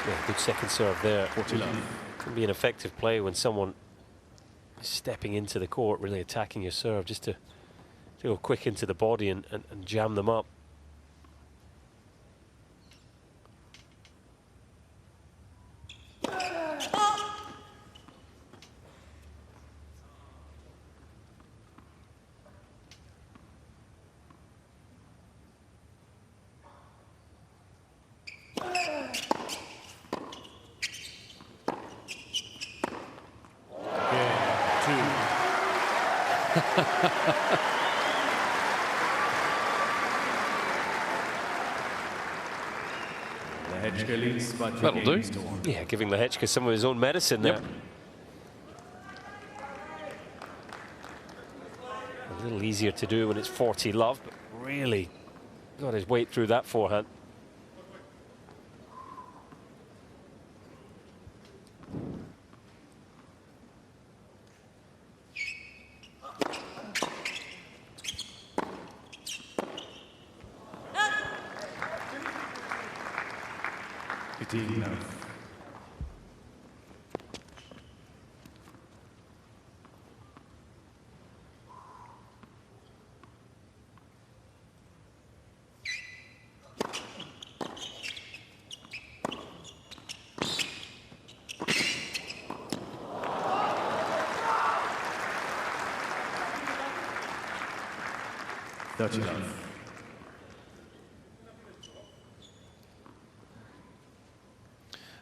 Yeah, good second serve there. Can be an effective play when someone is stepping into the court, really attacking your serve, just to go quick into the body and jam them up.
That'll do.
Yeah, giving Lehecka some of his own medicine there. A little easier to do when it's 40-love, but really got his weight through that forehand.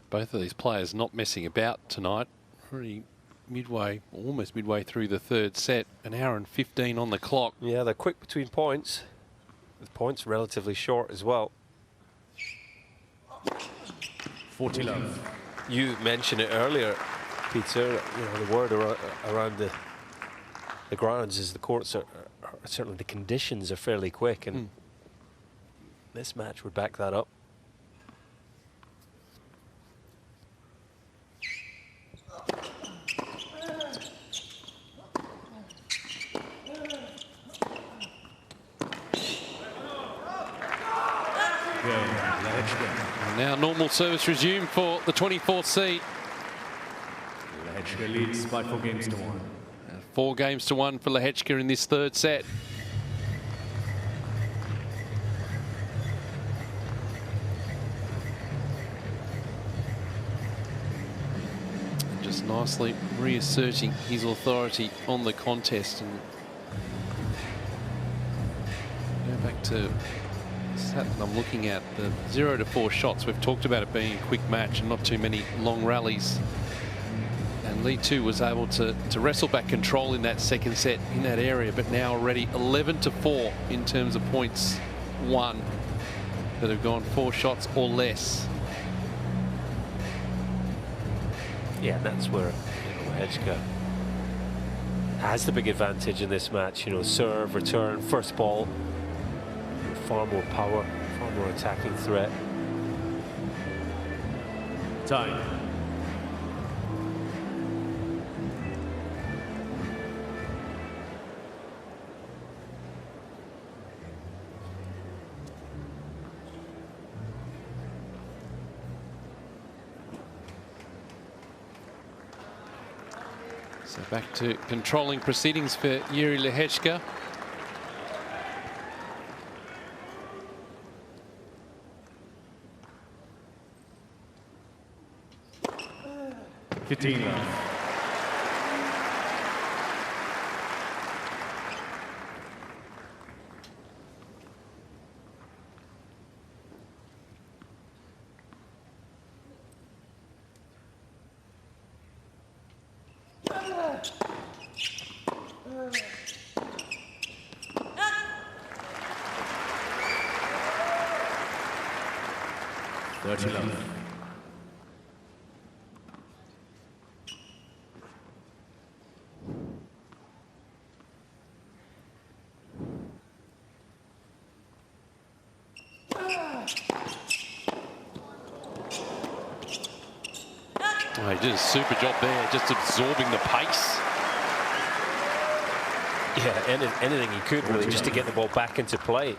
Both of these players not messing about tonight. Already midway, almost midway through the third set. An hour and 15 on the clock.
Yeah, they're quick between points. With points relatively short as well.
40-love.
You mentioned it earlier, Peter. You know, the word around the grounds is the courts are certainly the conditions are fairly quick, and this match would back that up.
And now normal service resumed for the 24th seed.
Lehecka leads by 4 games to 1.
4 games to 1 for Lehecka in this third set. And just nicely reasserting his authority on the contest. And go back to that I'm looking at the 0 to 4 shots. We've talked about it being a quick match and not too many long rallies. And Lee too was able to wrestle back control in that second set in that area, but now already 11 to 4 in terms of points won that have gone 4 shots or less.
Yeah, that's where Lehecka has the big advantage in this match. Serve, return, first ball. Far more power, far more attacking threat.
Time.
So back to controlling proceedings for Jiri Lehecka.
15 left.
Oh, he did a super job there, just absorbing the pace.
Yeah, anything he could really just to get the ball back into play.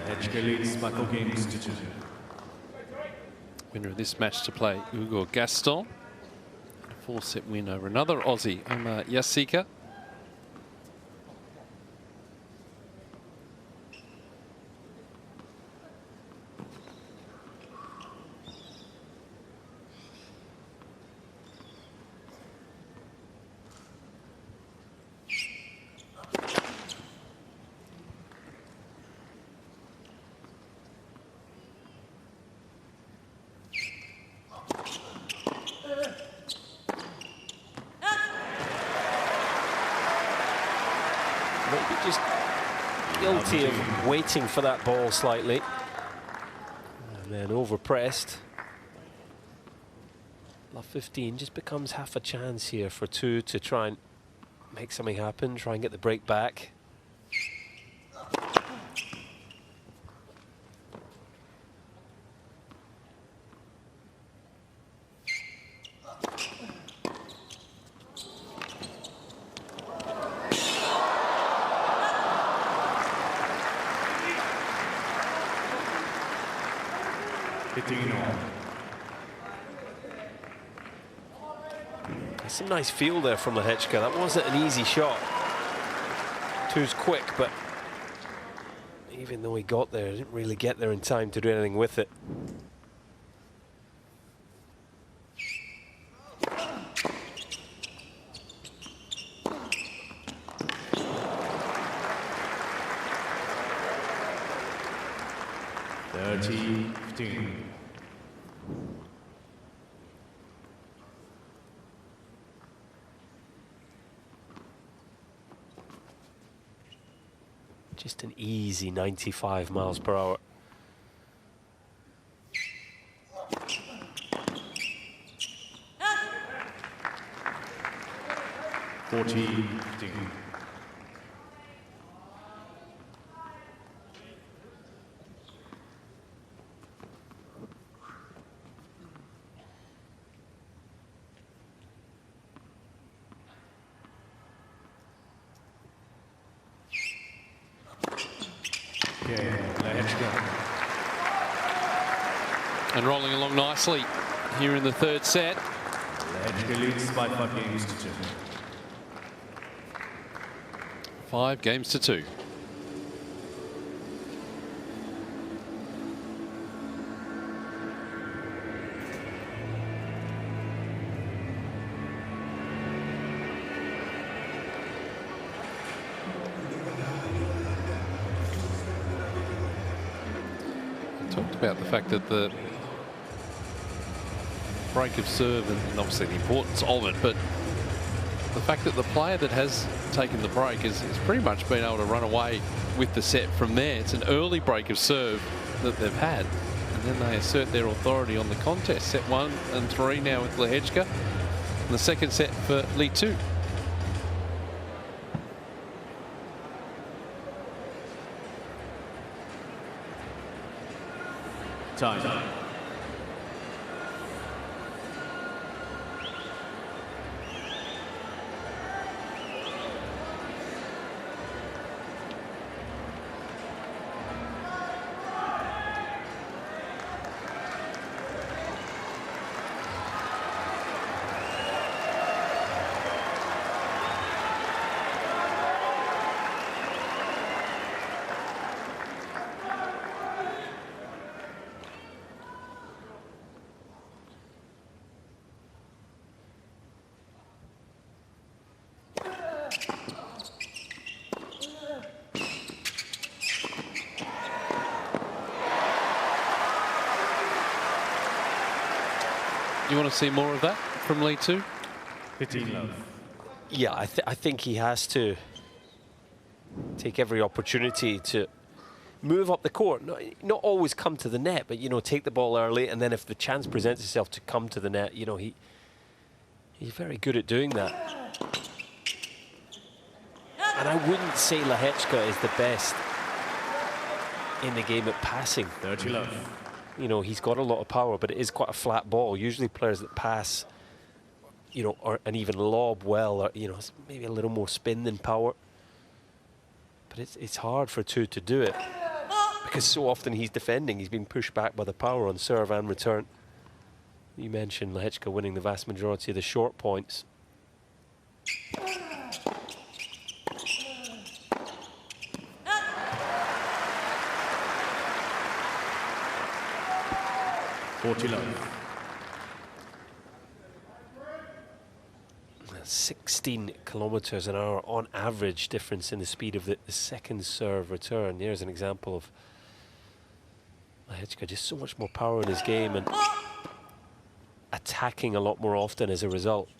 Lehecka leads by 4 games to 2.
Winner of this match to play, Ugo Gaston. A 4-set win over another Aussie, Omar Yasika. Maybe just guilty of waiting for that ball slightly and then overpressed. Love 15 just becomes half a chance here for 2 to try and make something happen, try and get the break back. Some nice feel there from Lehecka. That wasn't an easy shot. 2's quick, but even though he got there, he didn't really get there in time to do anything with it. Just an easy 95 miles per hour.
team. Cain, Lehecka.
And rolling along nicely here in the third set.
Lehecka leads by 5 games to 2.
5 games to 2. Talked about the fact that the break of serve and obviously the importance of it, but the fact that the player that has taken the break has pretty much been able to run away with the set from there. It's an early break of serve that they've had, and then they assert their authority on the contest. Set 1 and 3 now with Lehecka, and the second set for Lee 2.
Time.
You want to see more of that from Lee 2?
15 love.
Yeah, I think he has to take every opportunity to move up the court. Not always come to the net, but, you know, take the ball early, and then if the chance presents itself to come to the net, you know, he's very good at doing that. And I wouldn't say Lehecka is the best in the game at passing.
30 love.
You know, he's got a lot of power, but it is quite a flat ball. Usually players that pass, you know, and even lob well, are, you know, maybe a little more spin than power. But it's hard for 2 to do it, because so often he's defending. He's being pushed back by the power on serve and return. You mentioned Lehecka winning the vast majority of the short points.
40 love.
16 kilometers an hour on average difference in the speed of the second serve return. There's an example of Lehecka, just so much more power in his game and attacking a lot more often as a result.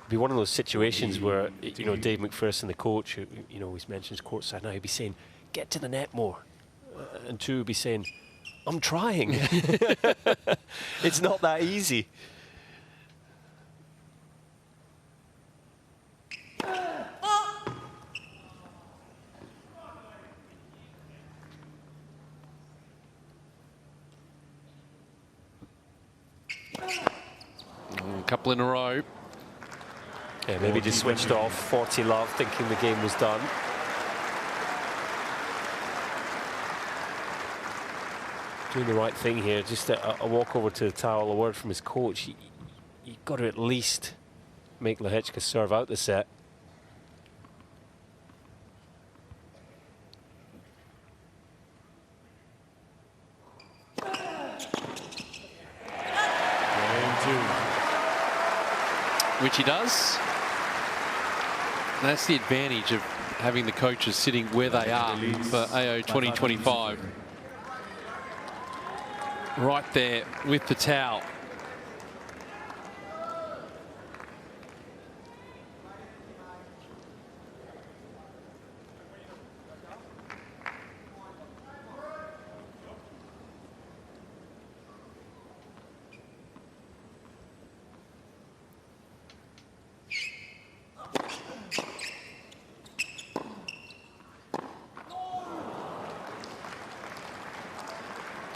Be one of those situations where, you know, Dave McPherson, the coach, who, you know, always mentions courtside now, he'd be saying, get to the net more. And 2 would be saying, I'm trying. It's not that easy.
A couple in a row.
Yeah, maybe just switched off. 40 love, thinking the game was done. Doing the right thing here. Just a walk over to the towel, a word from his coach. You've got to at least make Lehecka serve out the set.
Which he does. And that's the advantage of having the coaches sitting where they are for AO 2025. Right there with the towel.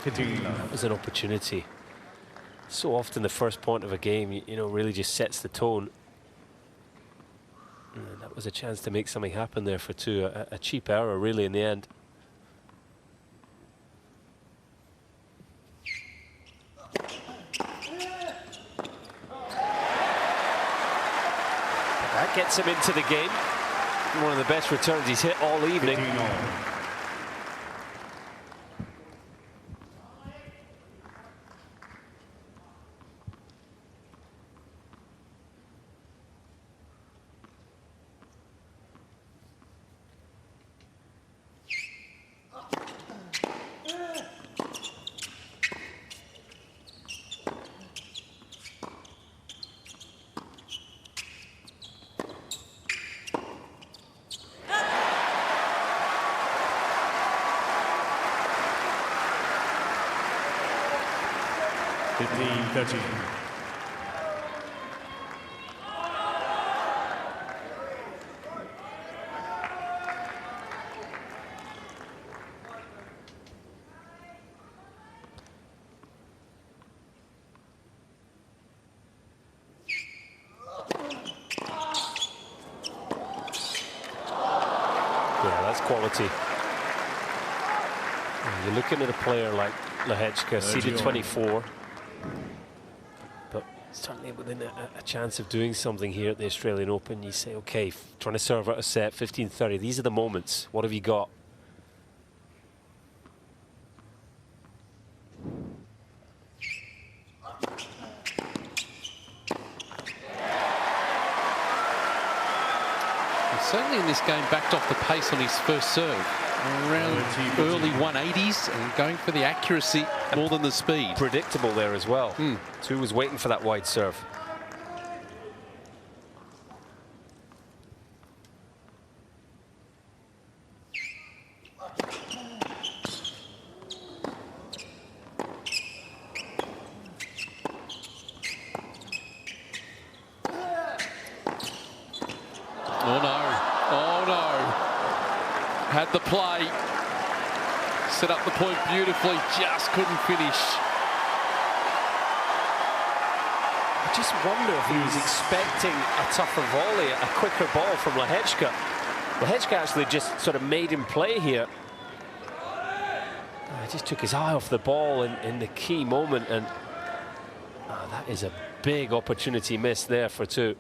That was an opportunity. So often the first point of a game, you know, really just sets the tone. And that was a chance to make something happen there for two. A cheap error, really, in the end. That gets him into the game. One of the best returns he's hit all evening. Yeah, that's quality. You're looking at a player like Lehecka, seeded 24, but certainly within a chance of doing something here at the Australian Open. You say, okay, trying to serve out a set, 15-30. These are the moments. What have you got?
Certainly in this game backed off the pace on his first serve. Around early 180s and going for the accuracy more than the speed.
Predictable there as well. Two was waiting for that wide serve.
Had the play, set up the point beautifully, just couldn't finish.
I just wonder if he was expecting a tougher volley, a quicker ball from Lehecka. Lehecka actually just sort of made him play here. He just took his eye off the ball in the key moment, and that is a big opportunity missed there for two.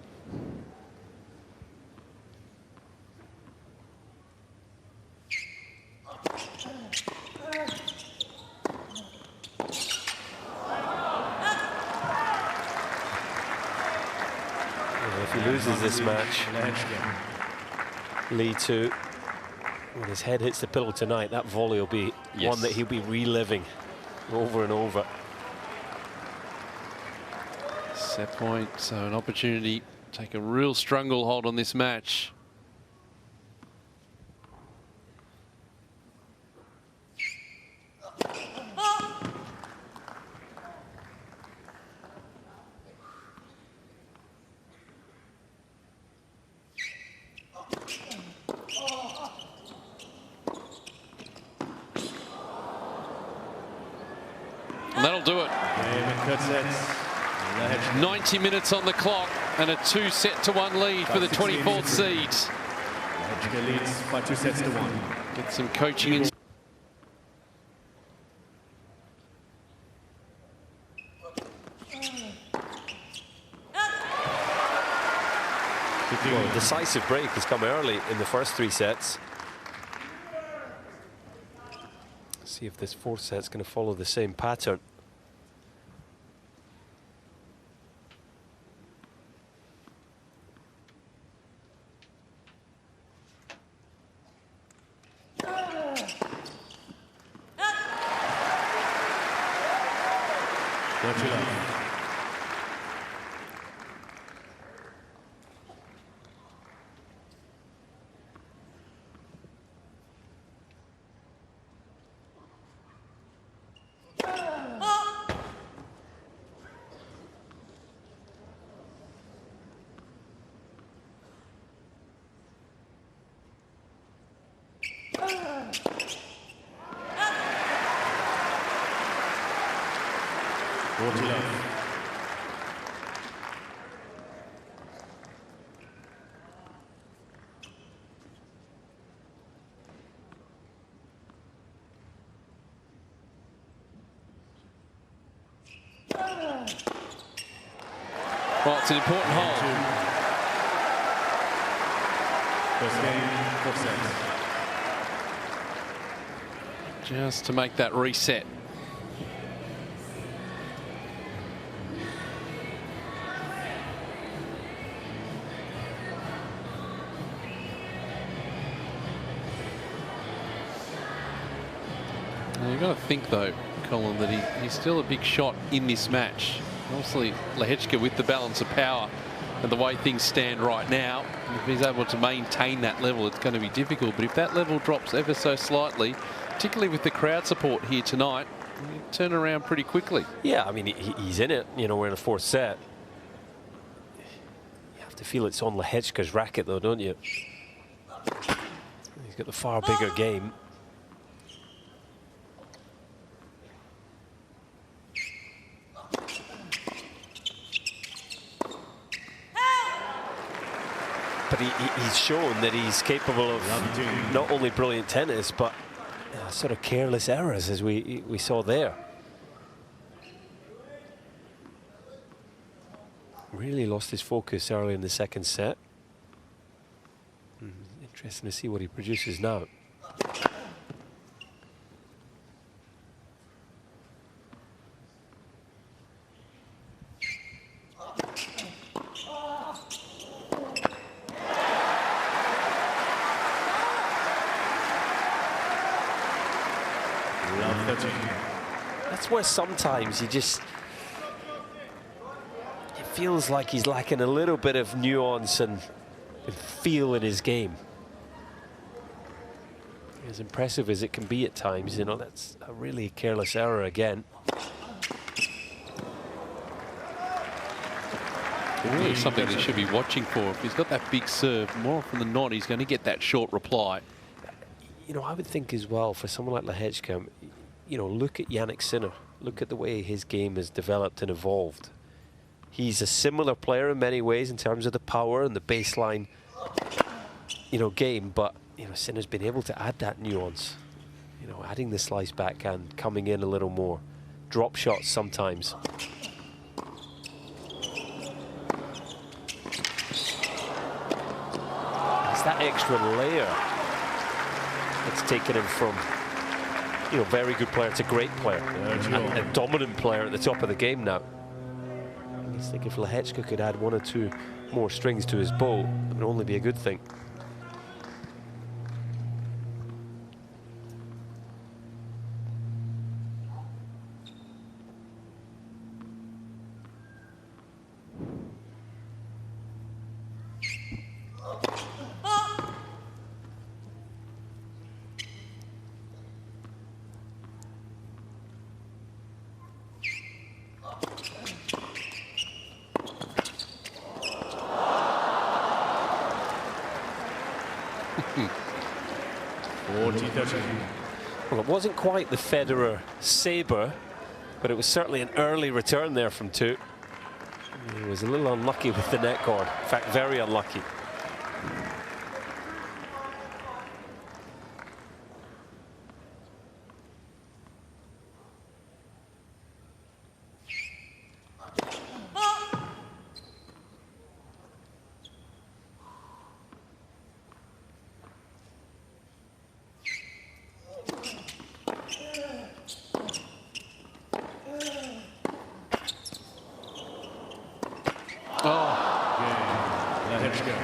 If he loses this match, Lee 2, when his head hits the pillow tonight, that volley will be one that he'll be reliving over and over.
Set point, so an opportunity to take a real stranglehold on this match. And that'll do it. 90 minutes on the clock and a 2-set-to-1 lead for the 24th seed.
Lehecka leads by 2 sets to 1.
Get some coaching in.
Well, a decisive break has come early in the first 3 sets. See if this 4th set's going to follow the same pattern.
40 love.
Well, it's an important hole.
First game, 4 sets.
Just to make that reset. Now you've got to think, though, Colin, that he's still a big shot in this match. Obviously, Lehecka with the balance of power and the way things stand right now, if he's able to maintain that level, it's going to be difficult. But if that level drops ever so slightly, particularly with the crowd support here tonight, you turn around pretty quickly.
Yeah, I mean, he's in it. You know, we're in the 4th set. You have to feel it's on Lehecka's racket, though, don't you? He's got the far bigger game. But he's shown that he's capable of not only brilliant tennis, but sort of careless errors, as we saw there. Really lost his focus early in the 2nd set. Interesting to see what he produces now. That's where sometimes it feels like he's lacking a little bit of nuance and feel in his game. As impressive as it can be at times, you know, that's a really careless error again.
Really something they should be watching for. If he's got that big serve, more often than not, he's going to get that short reply.
You know, I would think as well, for someone like Lehecka, you know, look at Jannik Sinner. Look at the way his game has developed and evolved. He's a similar player in many ways in terms of the power and the baseline, you know, game. But, you know, Sinner's been able to add that nuance. You know, adding the slice backhand, coming in a little more. Drop shots sometimes. It's that extra layer that's taken him from, you know, very good player to great player, and a dominant player at the top of the game now. I just think if Lehecka could add 1 or 2 more strings to his bow, it would only be a good thing. Well, it wasn't quite the Federer sabre, but it was certainly an early return there from 2. He was a little unlucky with the net cord. In fact, very unlucky.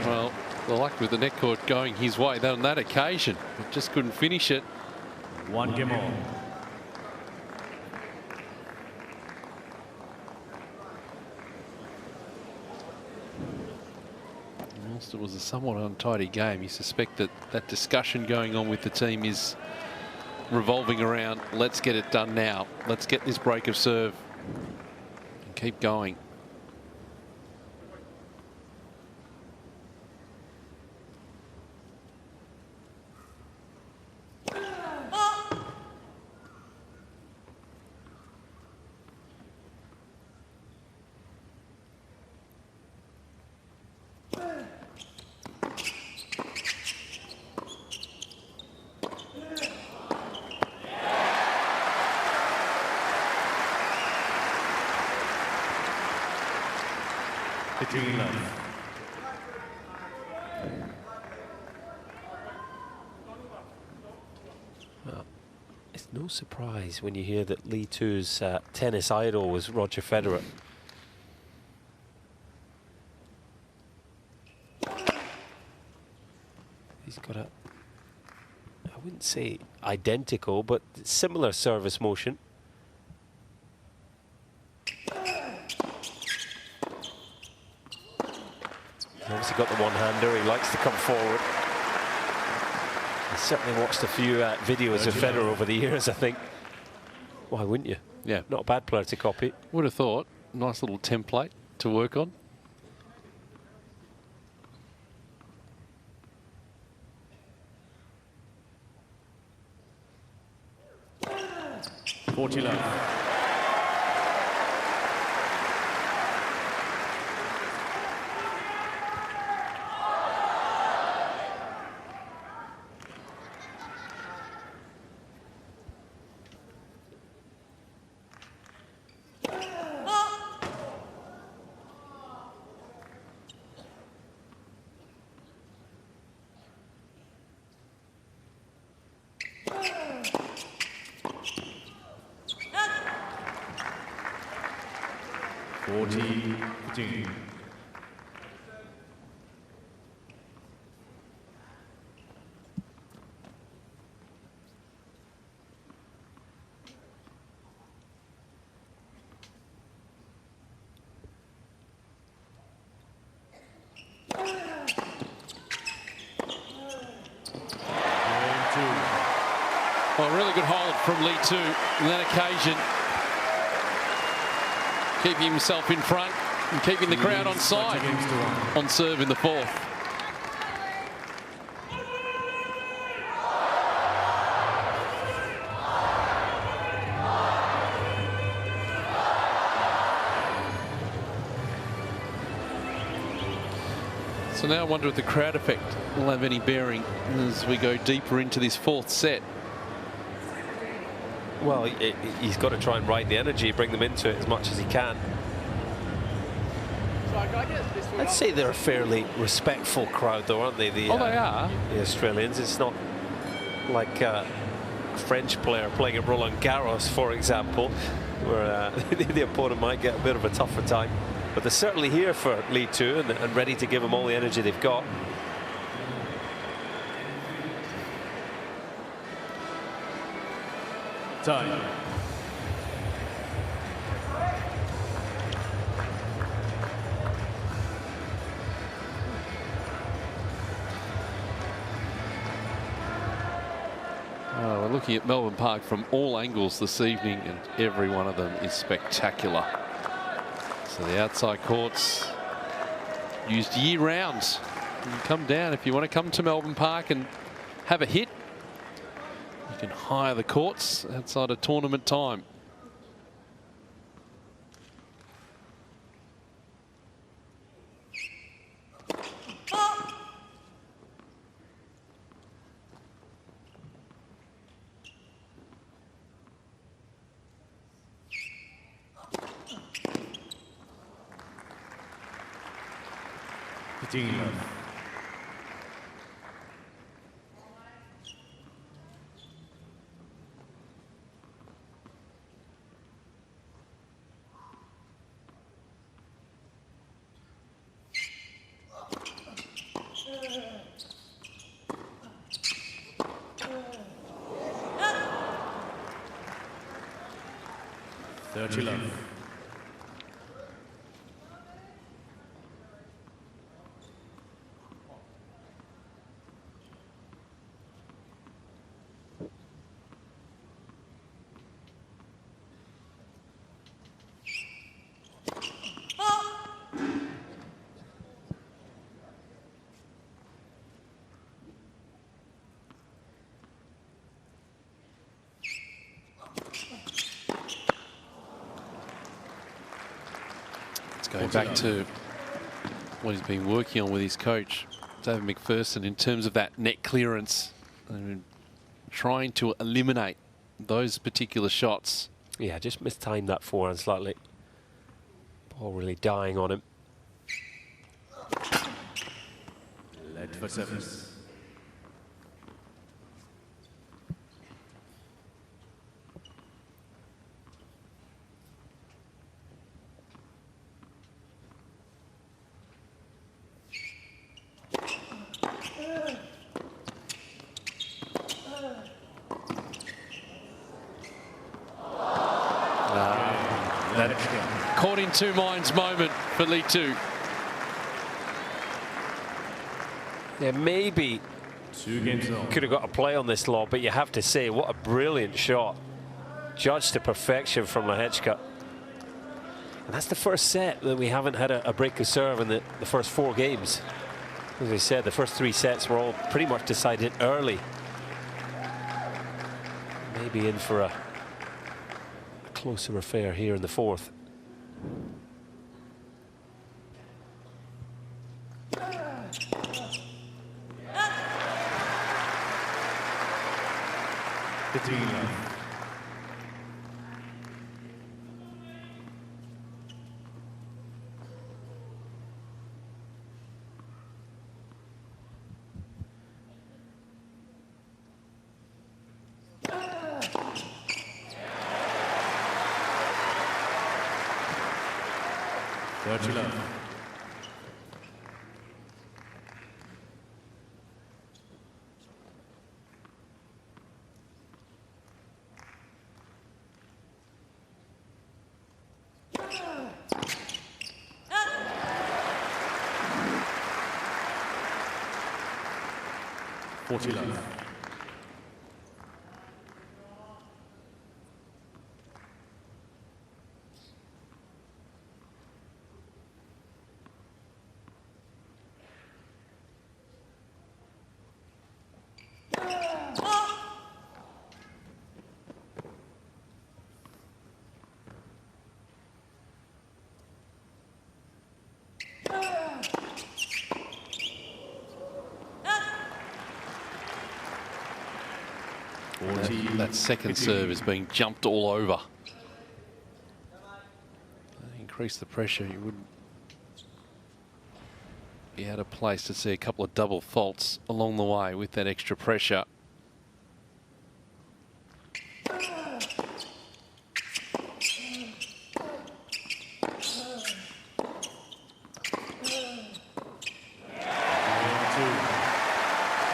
Well, the luck with the net cord going his way on that occasion, but just couldn't finish it.
1 game all.
Whilst it was a somewhat untidy game, you suspect that that discussion going on with the team is revolving around, let's get it done now. Let's get this break of serve and keep going.
between love.
Well, it's no surprise when you hear that Lee Too's tennis idol was Roger Federer. He's got a, I wouldn't say identical, but similar service motion. He's obviously got the one-hander. He likes to come forward. I certainly watched a few videos of Federer over the years, I think. Why wouldn't you?
Yeah.
Not a bad player to copy.
Would have thought. Nice little template to work on.
love.
Well, a really good hold from Lee Too on that occasion. Keeping himself in front and keeping the crowd on side on serve in the fourth. So now I wonder if the crowd effect will have any bearing as we go deeper into this fourth set.
Well, he's got to try and ride the energy, bring them into it as much as he can. I'd say they're a fairly respectful crowd, though, aren't they?
They are.
The Australians. It's not like a French player playing at Roland Garros, for example, where the opponent might get a bit of a tougher time. But they're certainly here for Lee Too and ready to give him all the energy they've got.
Time.
We're looking at Melbourne Park from all angles this evening, and every one of them is spectacular. So the outside courts used year-round. You can come down if you want to come to Melbourne Park and have a hit. You can hire the courts outside of tournament time.
Love. Love.
Going back to what he's been working on with his coach, David McPherson, in terms of that net clearance, and trying to eliminate those particular shots.
Yeah, just mistimed that forehand slightly. Ball really dying on him.
Led for service.
Caught in two minds moment for Lee Tu.
Yeah, maybe
2 games on.
could have got a play on this law, but you have to say, what a brilliant shot. Judged to perfection from Lehecka. And that's the first set that we haven't had a break of serve in the first 4 games. As I said, the first 3 sets were all pretty much decided early. Maybe in for a closer affair here in the 4th.
That second serve is being jumped all over. Increase the pressure, you wouldn't be out of place to see a couple of double faults along the way with that extra pressure.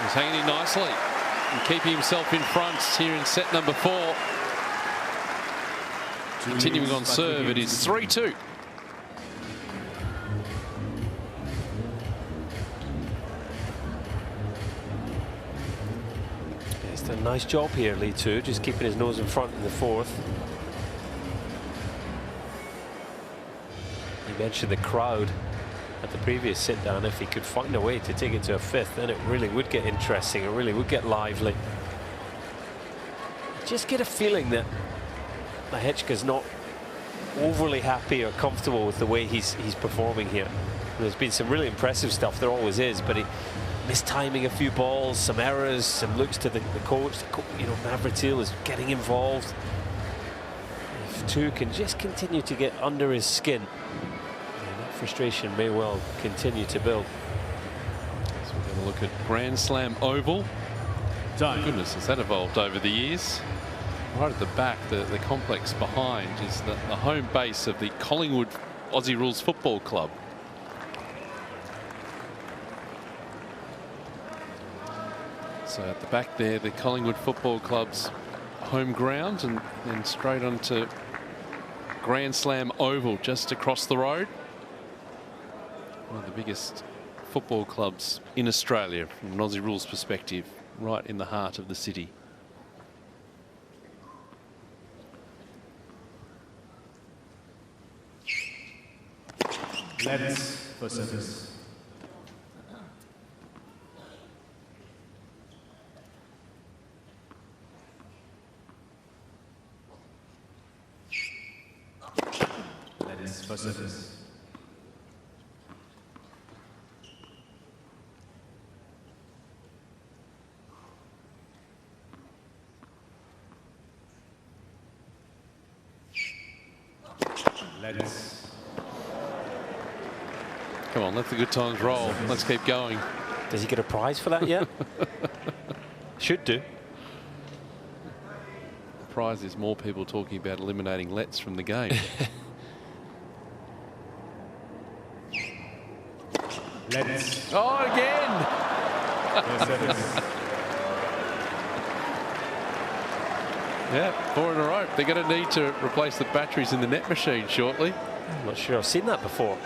He's hanging in nicely and keeping himself in front here in set number 4. Continuing on serve, it is 3-2.
He's done a nice job here, Lee Tu, just keeping his nose in front in the 4th. You mentioned the crowd at the previous sit down. If he could find a way to take it to a 5th, then it really would get interesting. It really would get lively. Just get a feeling that Lehecka's not overly happy or comfortable with the way he's performing here. There's been some really impressive stuff, there always is, but he mistiming a few balls, some errors, some looks to the coach. You know, Margaret is getting involved. If Tu can just continue to get under his skin, frustration may well continue to build.
So we're going to look at Grand Slam Oval. Goodness, has that evolved over the years? Right at the back, the complex behind is the home base of the Collingwood Aussie Rules Football Club. So at the back there, the Collingwood Football Club's home ground, and then straight onto Grand Slam Oval just across the road. One of the biggest football clubs in Australia from an Aussie Rules perspective, right in the heart of the city.
Let's for service. Let's for service.
Come on, let the good times roll. Let's keep going.
Does he get a prize for that yet? Should do.
The prize is more people talking about eliminating lets from the game.
Let's.
Oh, again! Yeah, 4 in a row. They're going to need to replace the batteries in the net machine shortly.
I'm not sure I've seen that before.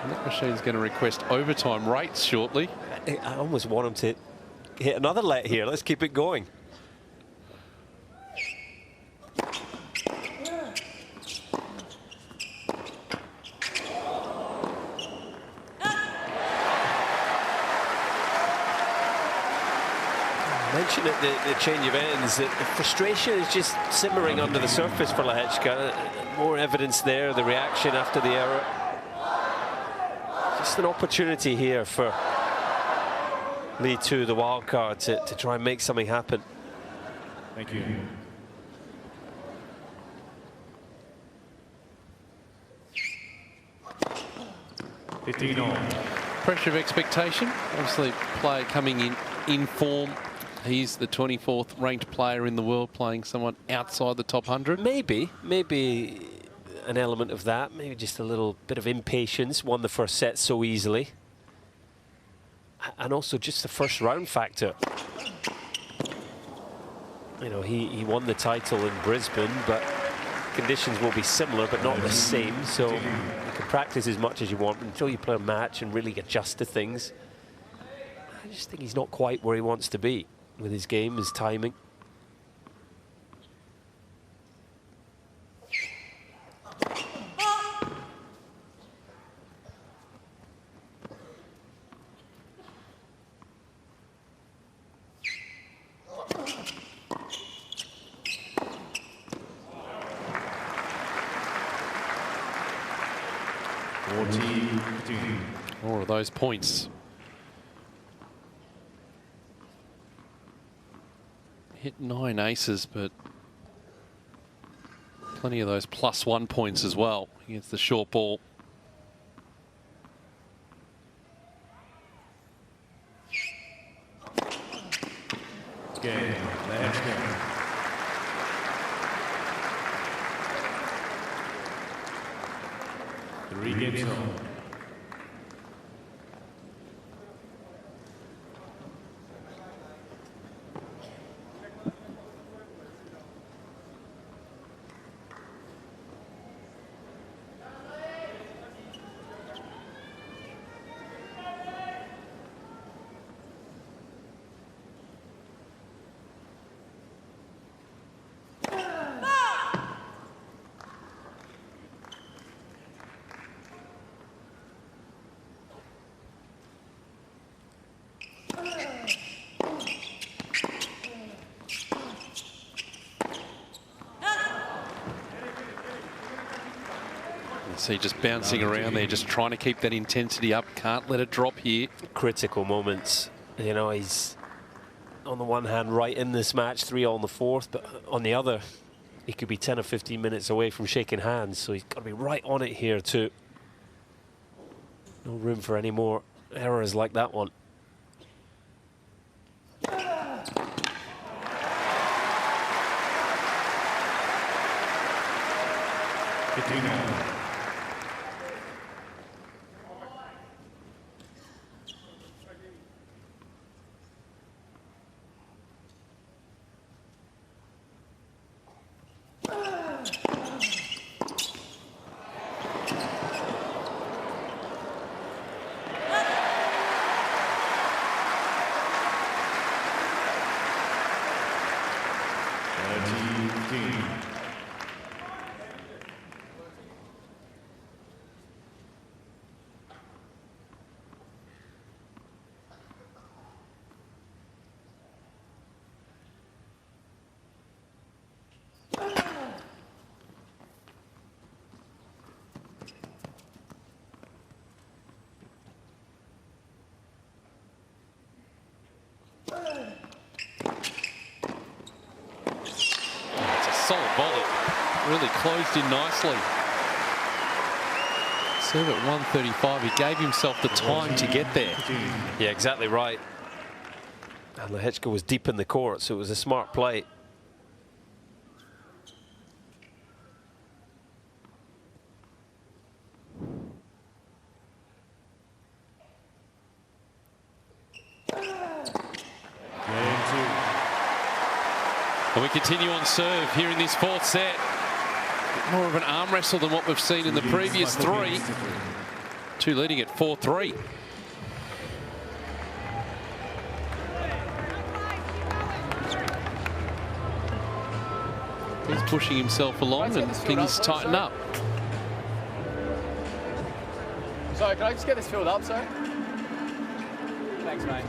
The net machine's going to request overtime rates shortly.
I almost want him to hit another let here. Let's keep it going. Mentioned at the change of ends that the frustration is just simmering under the surface for Lehecka. More evidence there, the reaction after the error. Just an opportunity here for Lee 2, the wild card, to try and make something happen.
Thank you.
Pressure of expectation. Obviously, player coming in form. He's the 24th ranked player in the world, playing someone outside the top 100.
Maybe an element of that. Maybe just a little bit of impatience. Won the first set so easily. And also just the first round factor. You know, he won the title in Brisbane, but conditions will be similar, but not the same. So you can practice as much as you want until you play a match and really adjust to things. I just think he's not quite where he wants to be with his game, his timing.
More of those points. Hit 9 aces, but plenty of those +1 points as well against the short ball.
Game. Lehecka. 3 games home.
See, just bouncing around there, just trying to keep that intensity up. Can't let it drop here.
Critical moments. You know, he's on the one hand right in this match, 3-all in the fourth, but on the other, he could be 10 or 15 minutes away from shaking hands, so he's got to be right on it here too. No room for any more errors like that one.
Solid volley, really closed in nicely. Serve at 135. He gave himself the time to get there.
Yeah, exactly right. And Lehecka was deep in the court, so it was a smart play.
And we continue on serve here in this fourth set. More of an arm wrestle than what we've seen in the previous three. Two leading at 4-3. He's pushing himself along and things tighten up.
Sorry, can I just get this filled up, sir? Thanks, mate.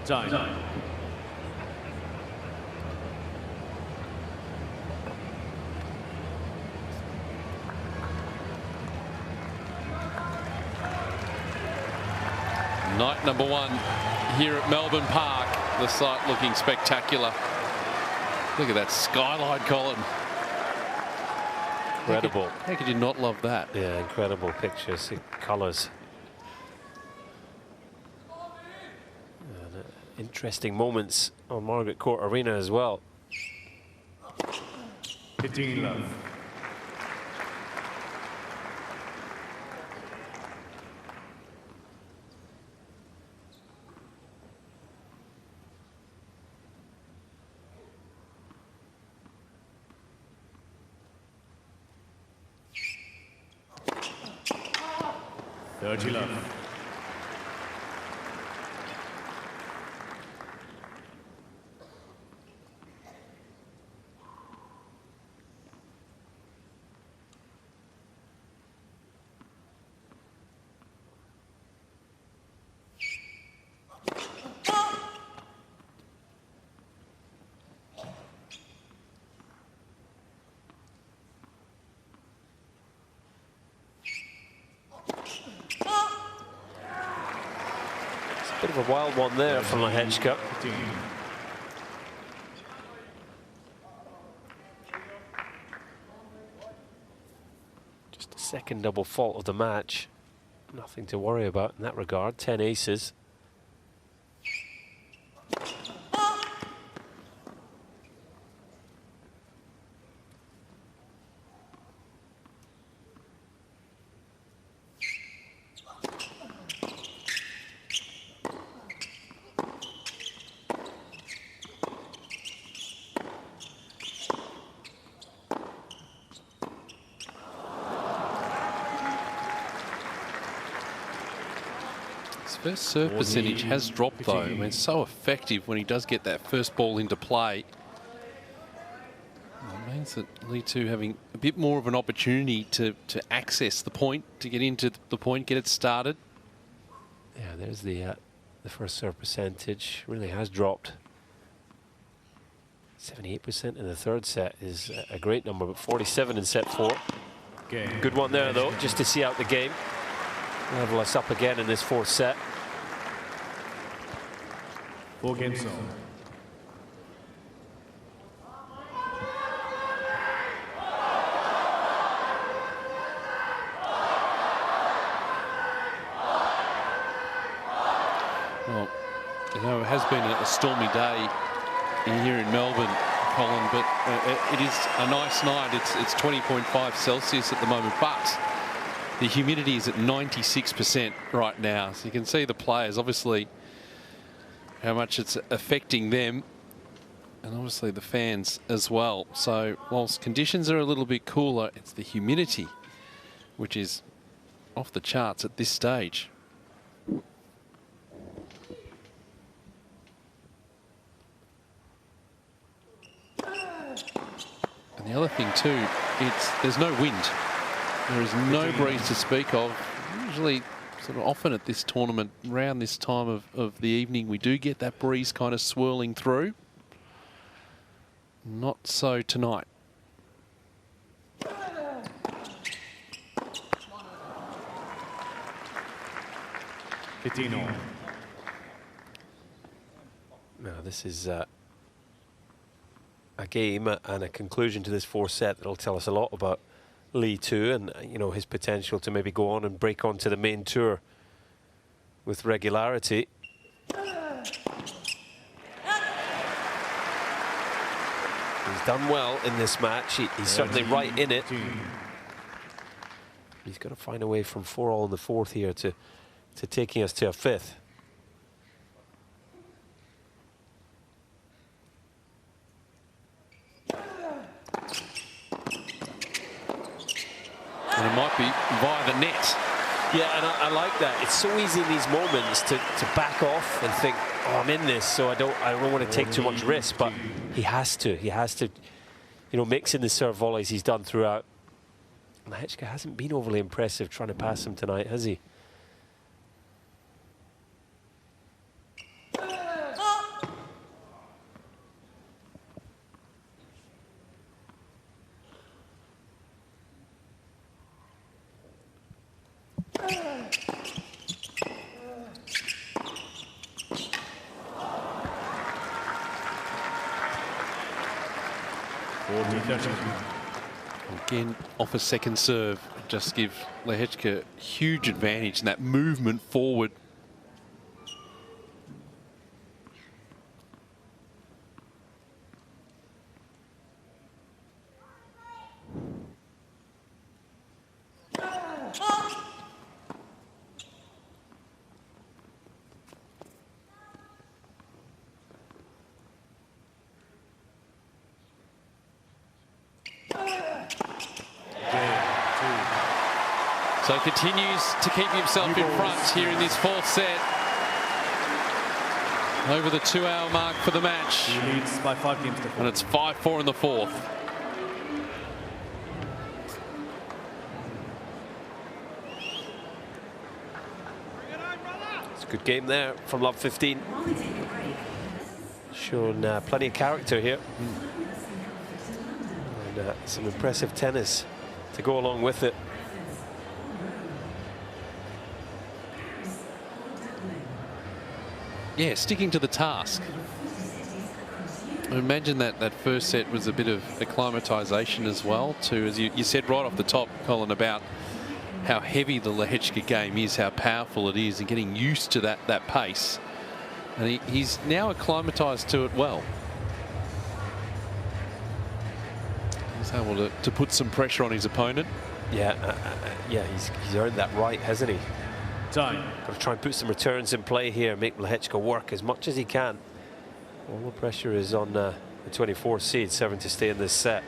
Time.
Night number one here at Melbourne Park. The site looking spectacular. Look at that skyline, Colin.
Incredible.
How could you not love that?
Yeah, incredible pictures, colours. Interesting moments on Margaret Court Arena as well.
15 love. Love.
Bit of a wild one there from Lehecka. Just a second double fault of the match. Nothing to worry about in that regard. 10 aces.
First serve percentage has dropped though. I mean, it's so effective when he does get that first ball into play. It means that Lee 2 having a bit more of an opportunity to access the point, to get into the point, get it started.
Yeah, there's the first serve percentage. Really has dropped. 78% in the third set is a great number, but 47 in set 4. Good one there though, just to see out the game. Level us up again in this fourth set.
4 games zone.
Well, you know, it has been a stormy day here in Melbourne, Colin, but it is a nice night. It's 20.5 Celsius at the moment, but the humidity is at 96% right now. So you can see the players, obviously, how much it's affecting them, and obviously the fans as well. So whilst conditions are a little bit cooler, it's the humidity which is off the charts at this stage. And And the other thing too, there's no wind. There is no breeze to speak of. Usually, sort of often at this tournament, around this time of the evening, we do get that breeze kind of swirling through. Not so tonight.
Now this is a game and a conclusion to this fourth set that'll tell us a lot about Lee too, and you know, his potential to maybe go on and break onto the main tour with regularity. He's done well in this match. He's certainly right in it. He's got to find a way from 4-all in the fourth here to taking us to a fifth.
And it might be via the net.
Yeah, and I like that. It's so easy in these moments to back off and think, oh, I'm in this, so I don't want to take too much risk. But he has to, you know, mixing the serve volleys he's done throughout. Lehecka hasn't been overly impressive trying to pass him tonight, has he?
Again, off a second serve, just give Lehecka huge advantage in that movement forward. So continues to keep himself in front here in this fourth set. Over the 2-hour mark for the match.
He leads by 5 games to 4.
And it's 5-4 in the fourth.
It's a good game there from Love 15. Shown plenty of character here. And some impressive tennis to go along with it.
Yeah, sticking to the task. I imagine that first set was a bit of acclimatisation as well, too, as you said right off the top, Colin, about how heavy the Lehecka game is, how powerful it is, and getting used to that pace. And he's now acclimatised to it well. He's able to put some pressure on his opponent.
Yeah, yeah, he's earned that right, hasn't he?
Time.
Got to try and put some returns in play here, make Lehecka work as much as he can. All the pressure is on the 24th seed, serving to stay in this set.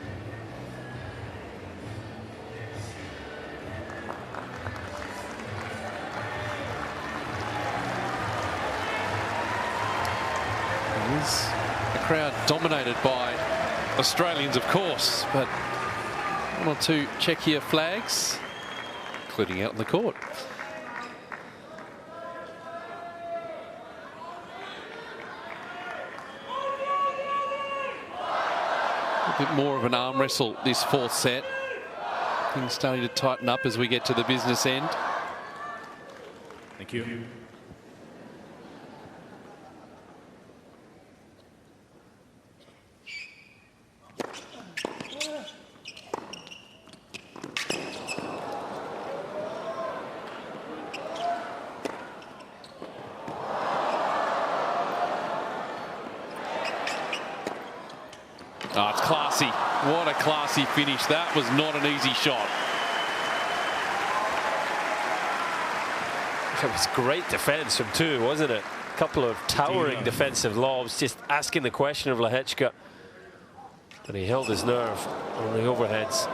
It is a crowd dominated by Australians, of course, but one or two Czechia flags, including out in the court. A bit more of an arm wrestle this fourth set. Things starting to tighten up as we get to the business end.
Thank you.
Oh, it's classy. What a classy finish. That was not an easy shot.
It was great defence from two, wasn't it? A couple of towering defensive lobs, just asking the question of Lehecka. And he held his nerve on the overheads.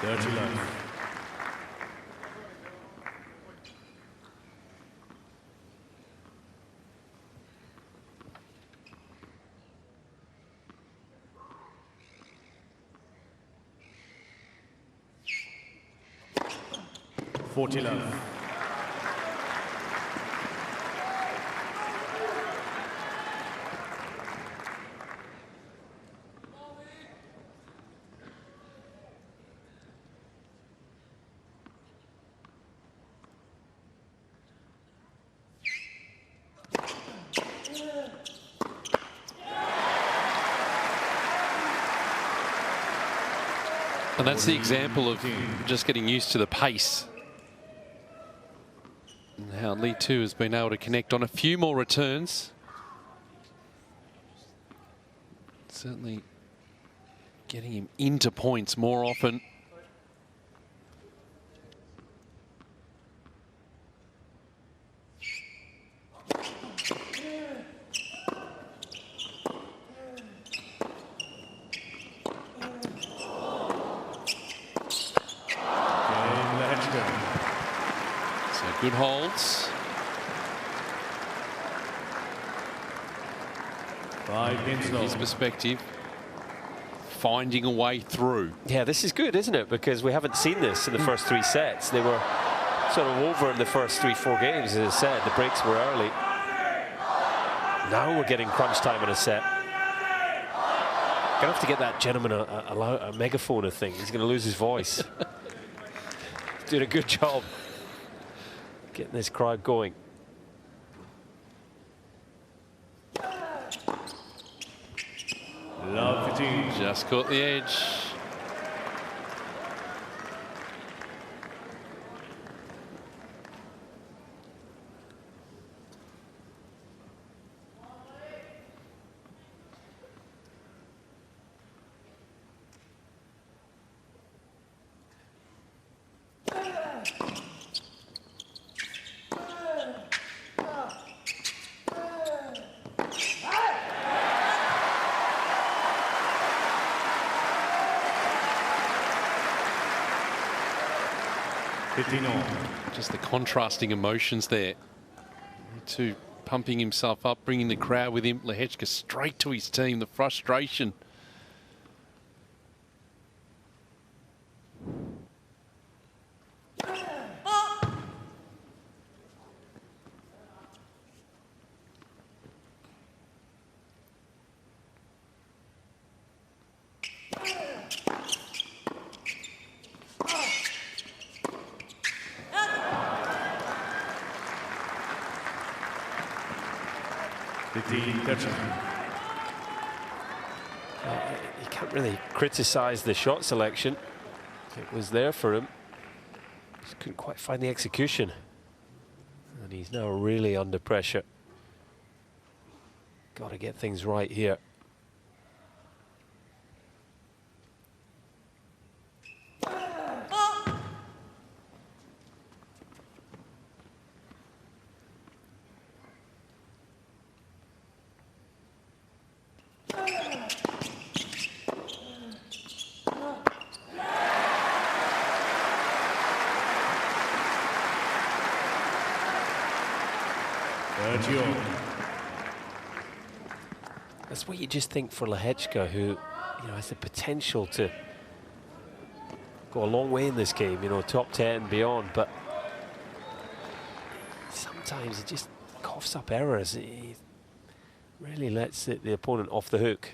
30 love. Forty love.
And that's the example of just getting used to the pace. And how Lee 2 has been able to connect on a few more returns. Certainly getting him into points more often. Good holds.
5 pins
From his perspective, finding a way through.
Yeah, this is good, isn't it? Because we haven't seen this in the first 3 sets. They were sort of over in the first 3-4 games, as I said. The breaks were early. Now we're getting crunch time in a set. Gonna have to get that gentleman a megaphone, I think. He's gonna lose his voice. He's doing a good job getting this crowd going.
Love 15.
Just caught the edge. Just the contrasting emotions there. Two pumping himself up, bringing the crowd with him. Lehecka straight to his team. The frustration.
You can't really criticise the shot selection. It was there for him. Just couldn't quite find the execution. And he's now really under pressure. Got to get things right here. That's what you just think for Lehecka, who, has the potential to go a long way in this game, top 10 and beyond, but sometimes it just coughs up errors. He really lets the opponent off the hook.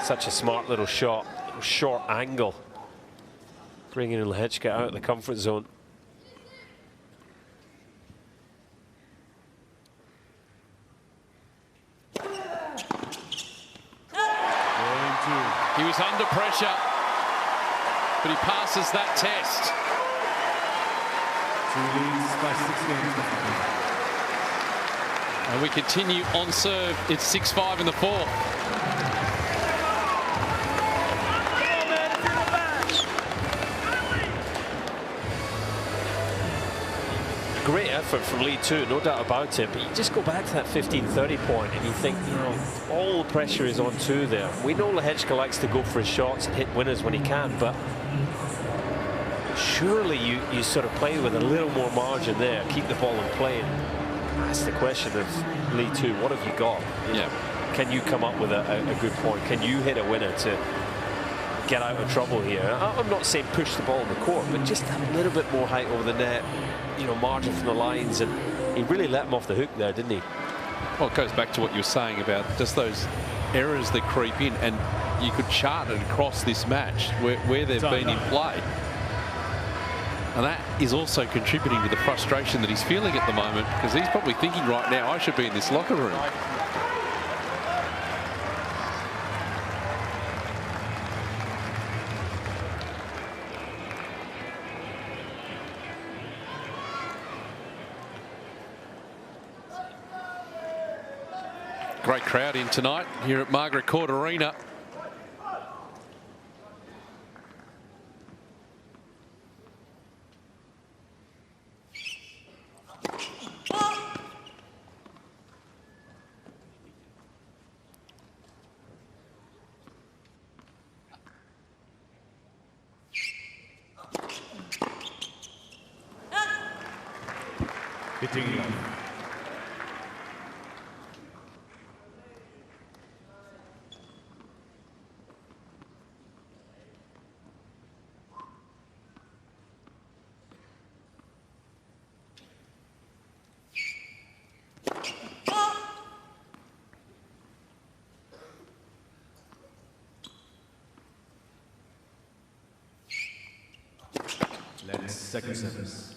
Such a smart little shot, short angle, bringing Lehecka out of the comfort zone.
He was under pressure, but he passes that test.
2 leads by 6 games.
And we continue on serve. It's 6-5 in the fourth.
great effort from Lee too, no doubt about it. But you just go back to that 15-30 point and you think, you know, all the pressure is on two there. We know Lehecka likes to go for his shots and hit winners when he can, but surely you sort of play with a little more margin there, keep the ball in play. And that's the question of Lee too. What have you got?
Yeah.
Can you come up with a good point? Can you hit a winner to get out of trouble here? I'm not saying push the ball in the court, but just have a little bit more height over the net, you know, margin from the lines. And he really let him off the hook there, didn't he?
Well, it goes back to what you were saying about just those errors that creep in, and you could chart it across this match where they've been in play. And that is also contributing to the frustration that he's feeling at the moment, because he's probably thinking right now, I should be in this locker room. Great crowd in tonight here at Margaret Court Arena.
Hitting. Second service.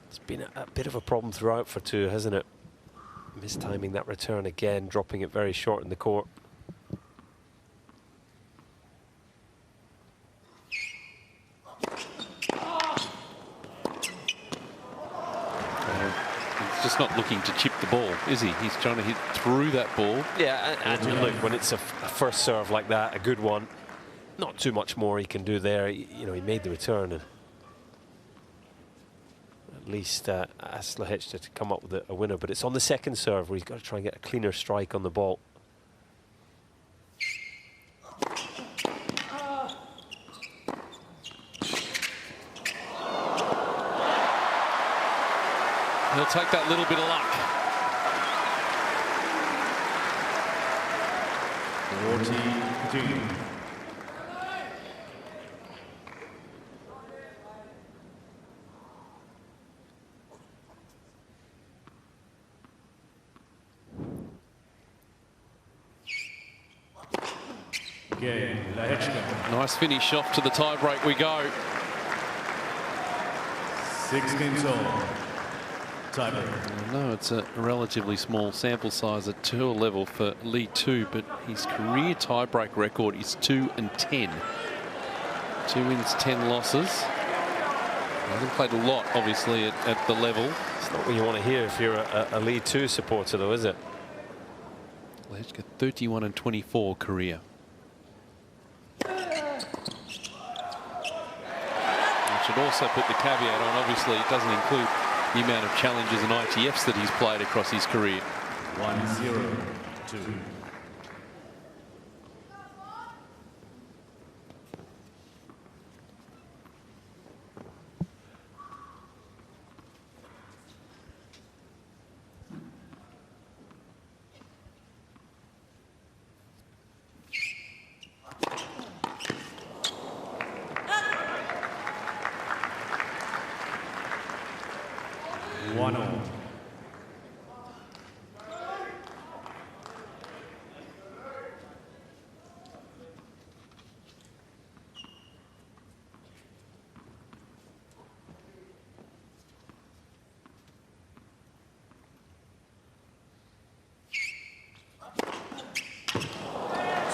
It's been a bit of a problem throughout for two, hasn't it? Mistiming that return again, dropping it very short in the court.
He's just not looking to chip the ball, is he? He's trying to hit through that ball.
Yeah, and look, when it's a first serve like that, a good one, not too much more he can do there. You know, he made the return and at least asked Lehecka to come up with a winner, but it's on the second serve where he's got to try and get a cleaner strike on the ball.
He'll take that little bit of luck.
42. Cain, Lehecka.
Nice finish, off to the tie break we go.
6 games all. Tiebreak.
No, it's a relatively small sample size at tour level for Lee 2, but his career tiebreak record is 2-10. 2 wins, 10 losses. He hasn't played a lot, obviously, at the level.
It's not what you want to hear if you're a Lee 2 supporter, though, is it?
Lehecka 31-24 career. Should also put the caveat on, obviously it doesn't include the amount of challenges and ITFs that he's played across his career.
1-0-2.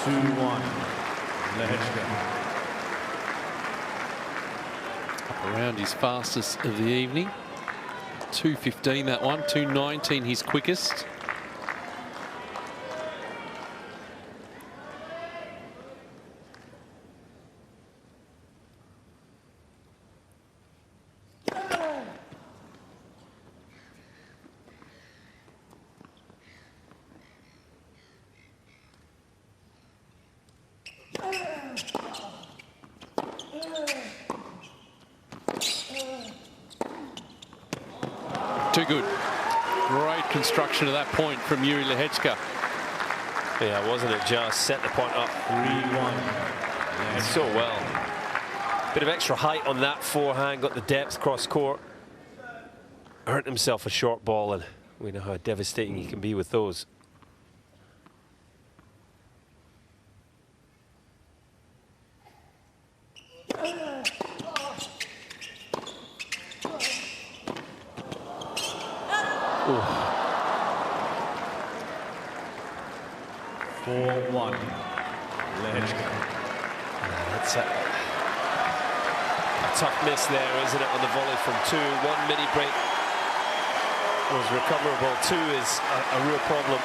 2-1. Lehecka.
Up around his fastest of the evening. 2:15 that one, 2:19 his quickest. Too good. Great construction to that point from Jiri Lehecka.
Yeah, wasn't it just? Set the point up
3-1.
so well. Bit of extra height on that forehand, got the depth cross court. Earned himself a short ball, and we know how devastating he can be with those.
Ooh. 4-1. Lehecka.
That's a tough miss there, isn't it, on the volley from 2. 1 mini break was recoverable. 2 is a real problem.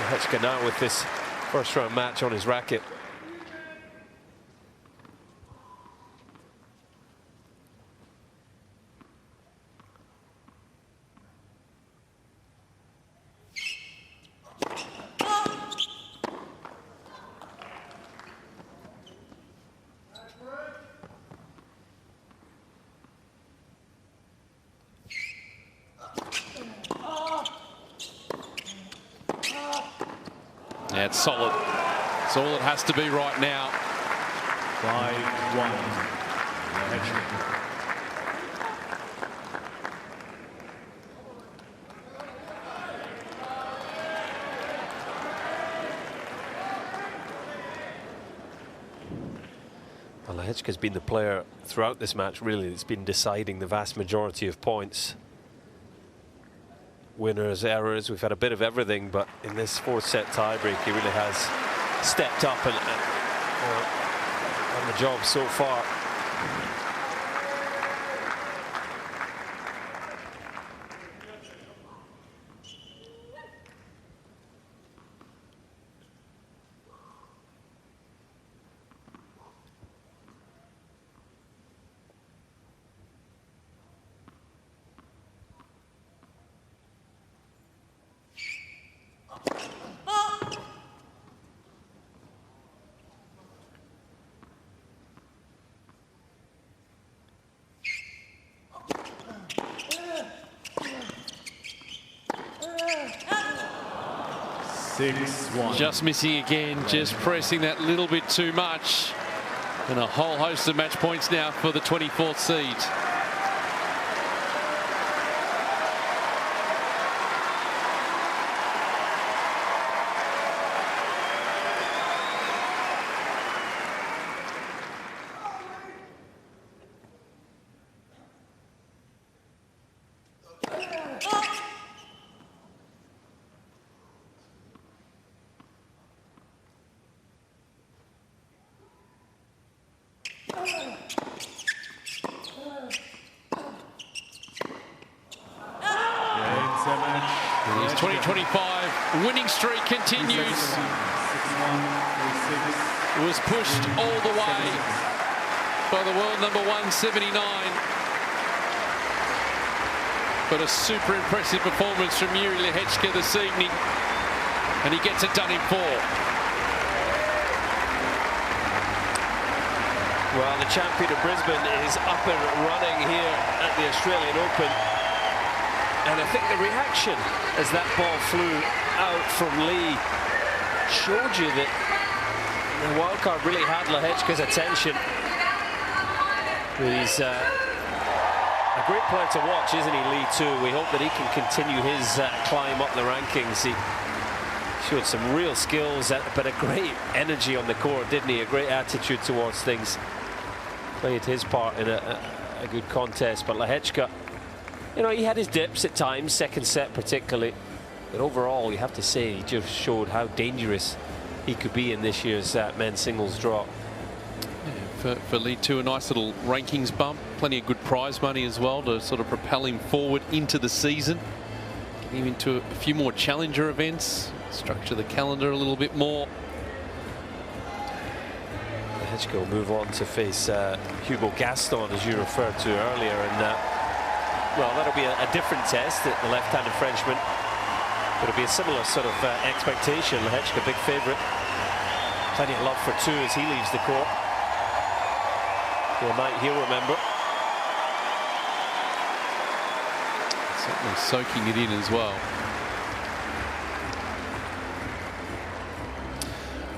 Lehecka now with this first round match on his racket.
Yeah, it's solid. It's all it has to be right now.
5-1. Lehecka.
Well, Lehecka's been the player throughout this match, really, that's been deciding the vast majority of points. Winners, errors, we've had a bit of everything, but in this 4th set tiebreak, he really has stepped up and on the job so far.
Just missing again, just pressing that little bit too much. And a whole host of match points now for the 24th seed. His 2025 winning streak continues. It was pushed all the way by the world number 179. But a super impressive performance from Jiri Lehecka this evening. And he gets it done in 4.
Well, the champion of Brisbane is up and running here at the Australian Open. And I think the reaction as that ball flew out from Lee showed you that the wildcard really had Lehecka's attention. He's a great player to watch, isn't he, Lee, too? We hope that he can continue his climb up the rankings. He showed some real skills, but a great energy on the court, didn't he? A great attitude towards things. Played his part in a good contest, but Lehecka, you know, he had his dips at times, second set particularly, but overall you have to say he just showed how dangerous he could be in this year's men's singles draw.
Yeah, for League Two, a nice little rankings bump. Plenty of good prize money as well to sort of propel him forward into the season. Getting him into a few more challenger events. Structure the calendar a little bit more.
Lehecka will move on to face Hugo Gaston, as you referred to earlier, and well, that'll be a different test at the left-handed Frenchman. It'll be a similar sort of expectation. Lehecka, big favourite. Plenty of love for two as he leaves the court. A night he'll remember.
Certainly soaking it in as well.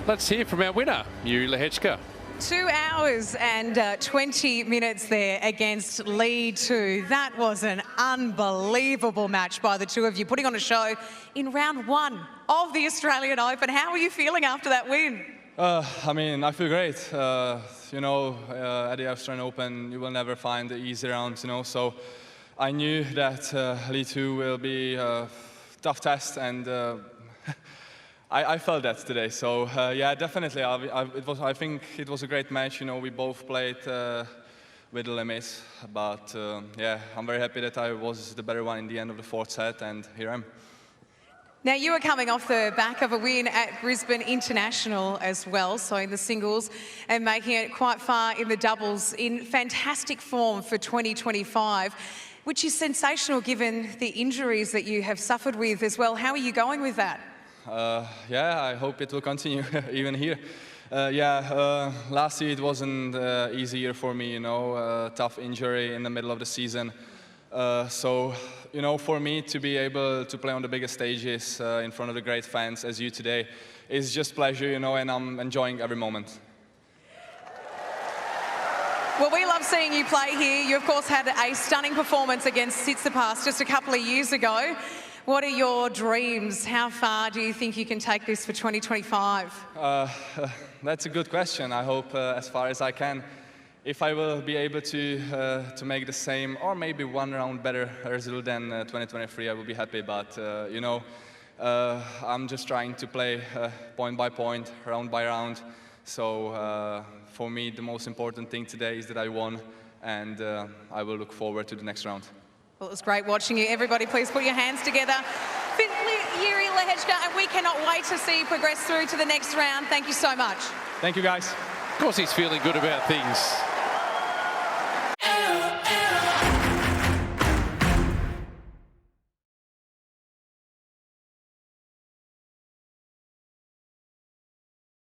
Let's hear from our winner, Jiri Lehecka.
2 hours and 20 minutes there against League Two. That was an unbelievable match by the two of you, putting on a show in round 1 of the Australian Open. How are you feeling after that win?
I mean, I feel great. You know, at the Australian Open, you will never find the easy rounds, you know, so I knew that League Two will be a tough test, and I felt that today. So yeah, definitely. I think it was a great match. You know, we both played with the limits, but yeah, I'm very happy that I was the better one in the end of the 4th set, and here I am.
Now, you were coming off the back of a win at Brisbane International as well, so in the singles, and making it quite far in the doubles, in fantastic form for 2025, which is sensational given the injuries that you have suffered with as well. How are you going with that?
Yeah, I hope it will continue even here. Last year it wasn't easy year for me, you know, tough injury in the middle of the season. So, you know, for me to be able to play on the biggest stages in front of the great fans as you today is just pleasure, you know, and I'm enjoying every moment.
Well, we love seeing you play here. You, of course, had a stunning performance against Tsitsipas just a couple of years ago. What are your dreams? How far do you think you can take this for 2025?
That's a good question. I hope as far as I can. If I will be able to make the same or maybe one round better result than 2023, I will be happy. But you know, I'm just trying to play point by point, round by round. So for me, the most important thing today is that I won, and I will look forward to the next round.
Well, it was great watching you. Everybody, please put your hands together. Jiri Lehecka, and we cannot wait to see you progress through to the next round. Thank you so much.
Thank you, guys.
Of course, he's feeling good about things.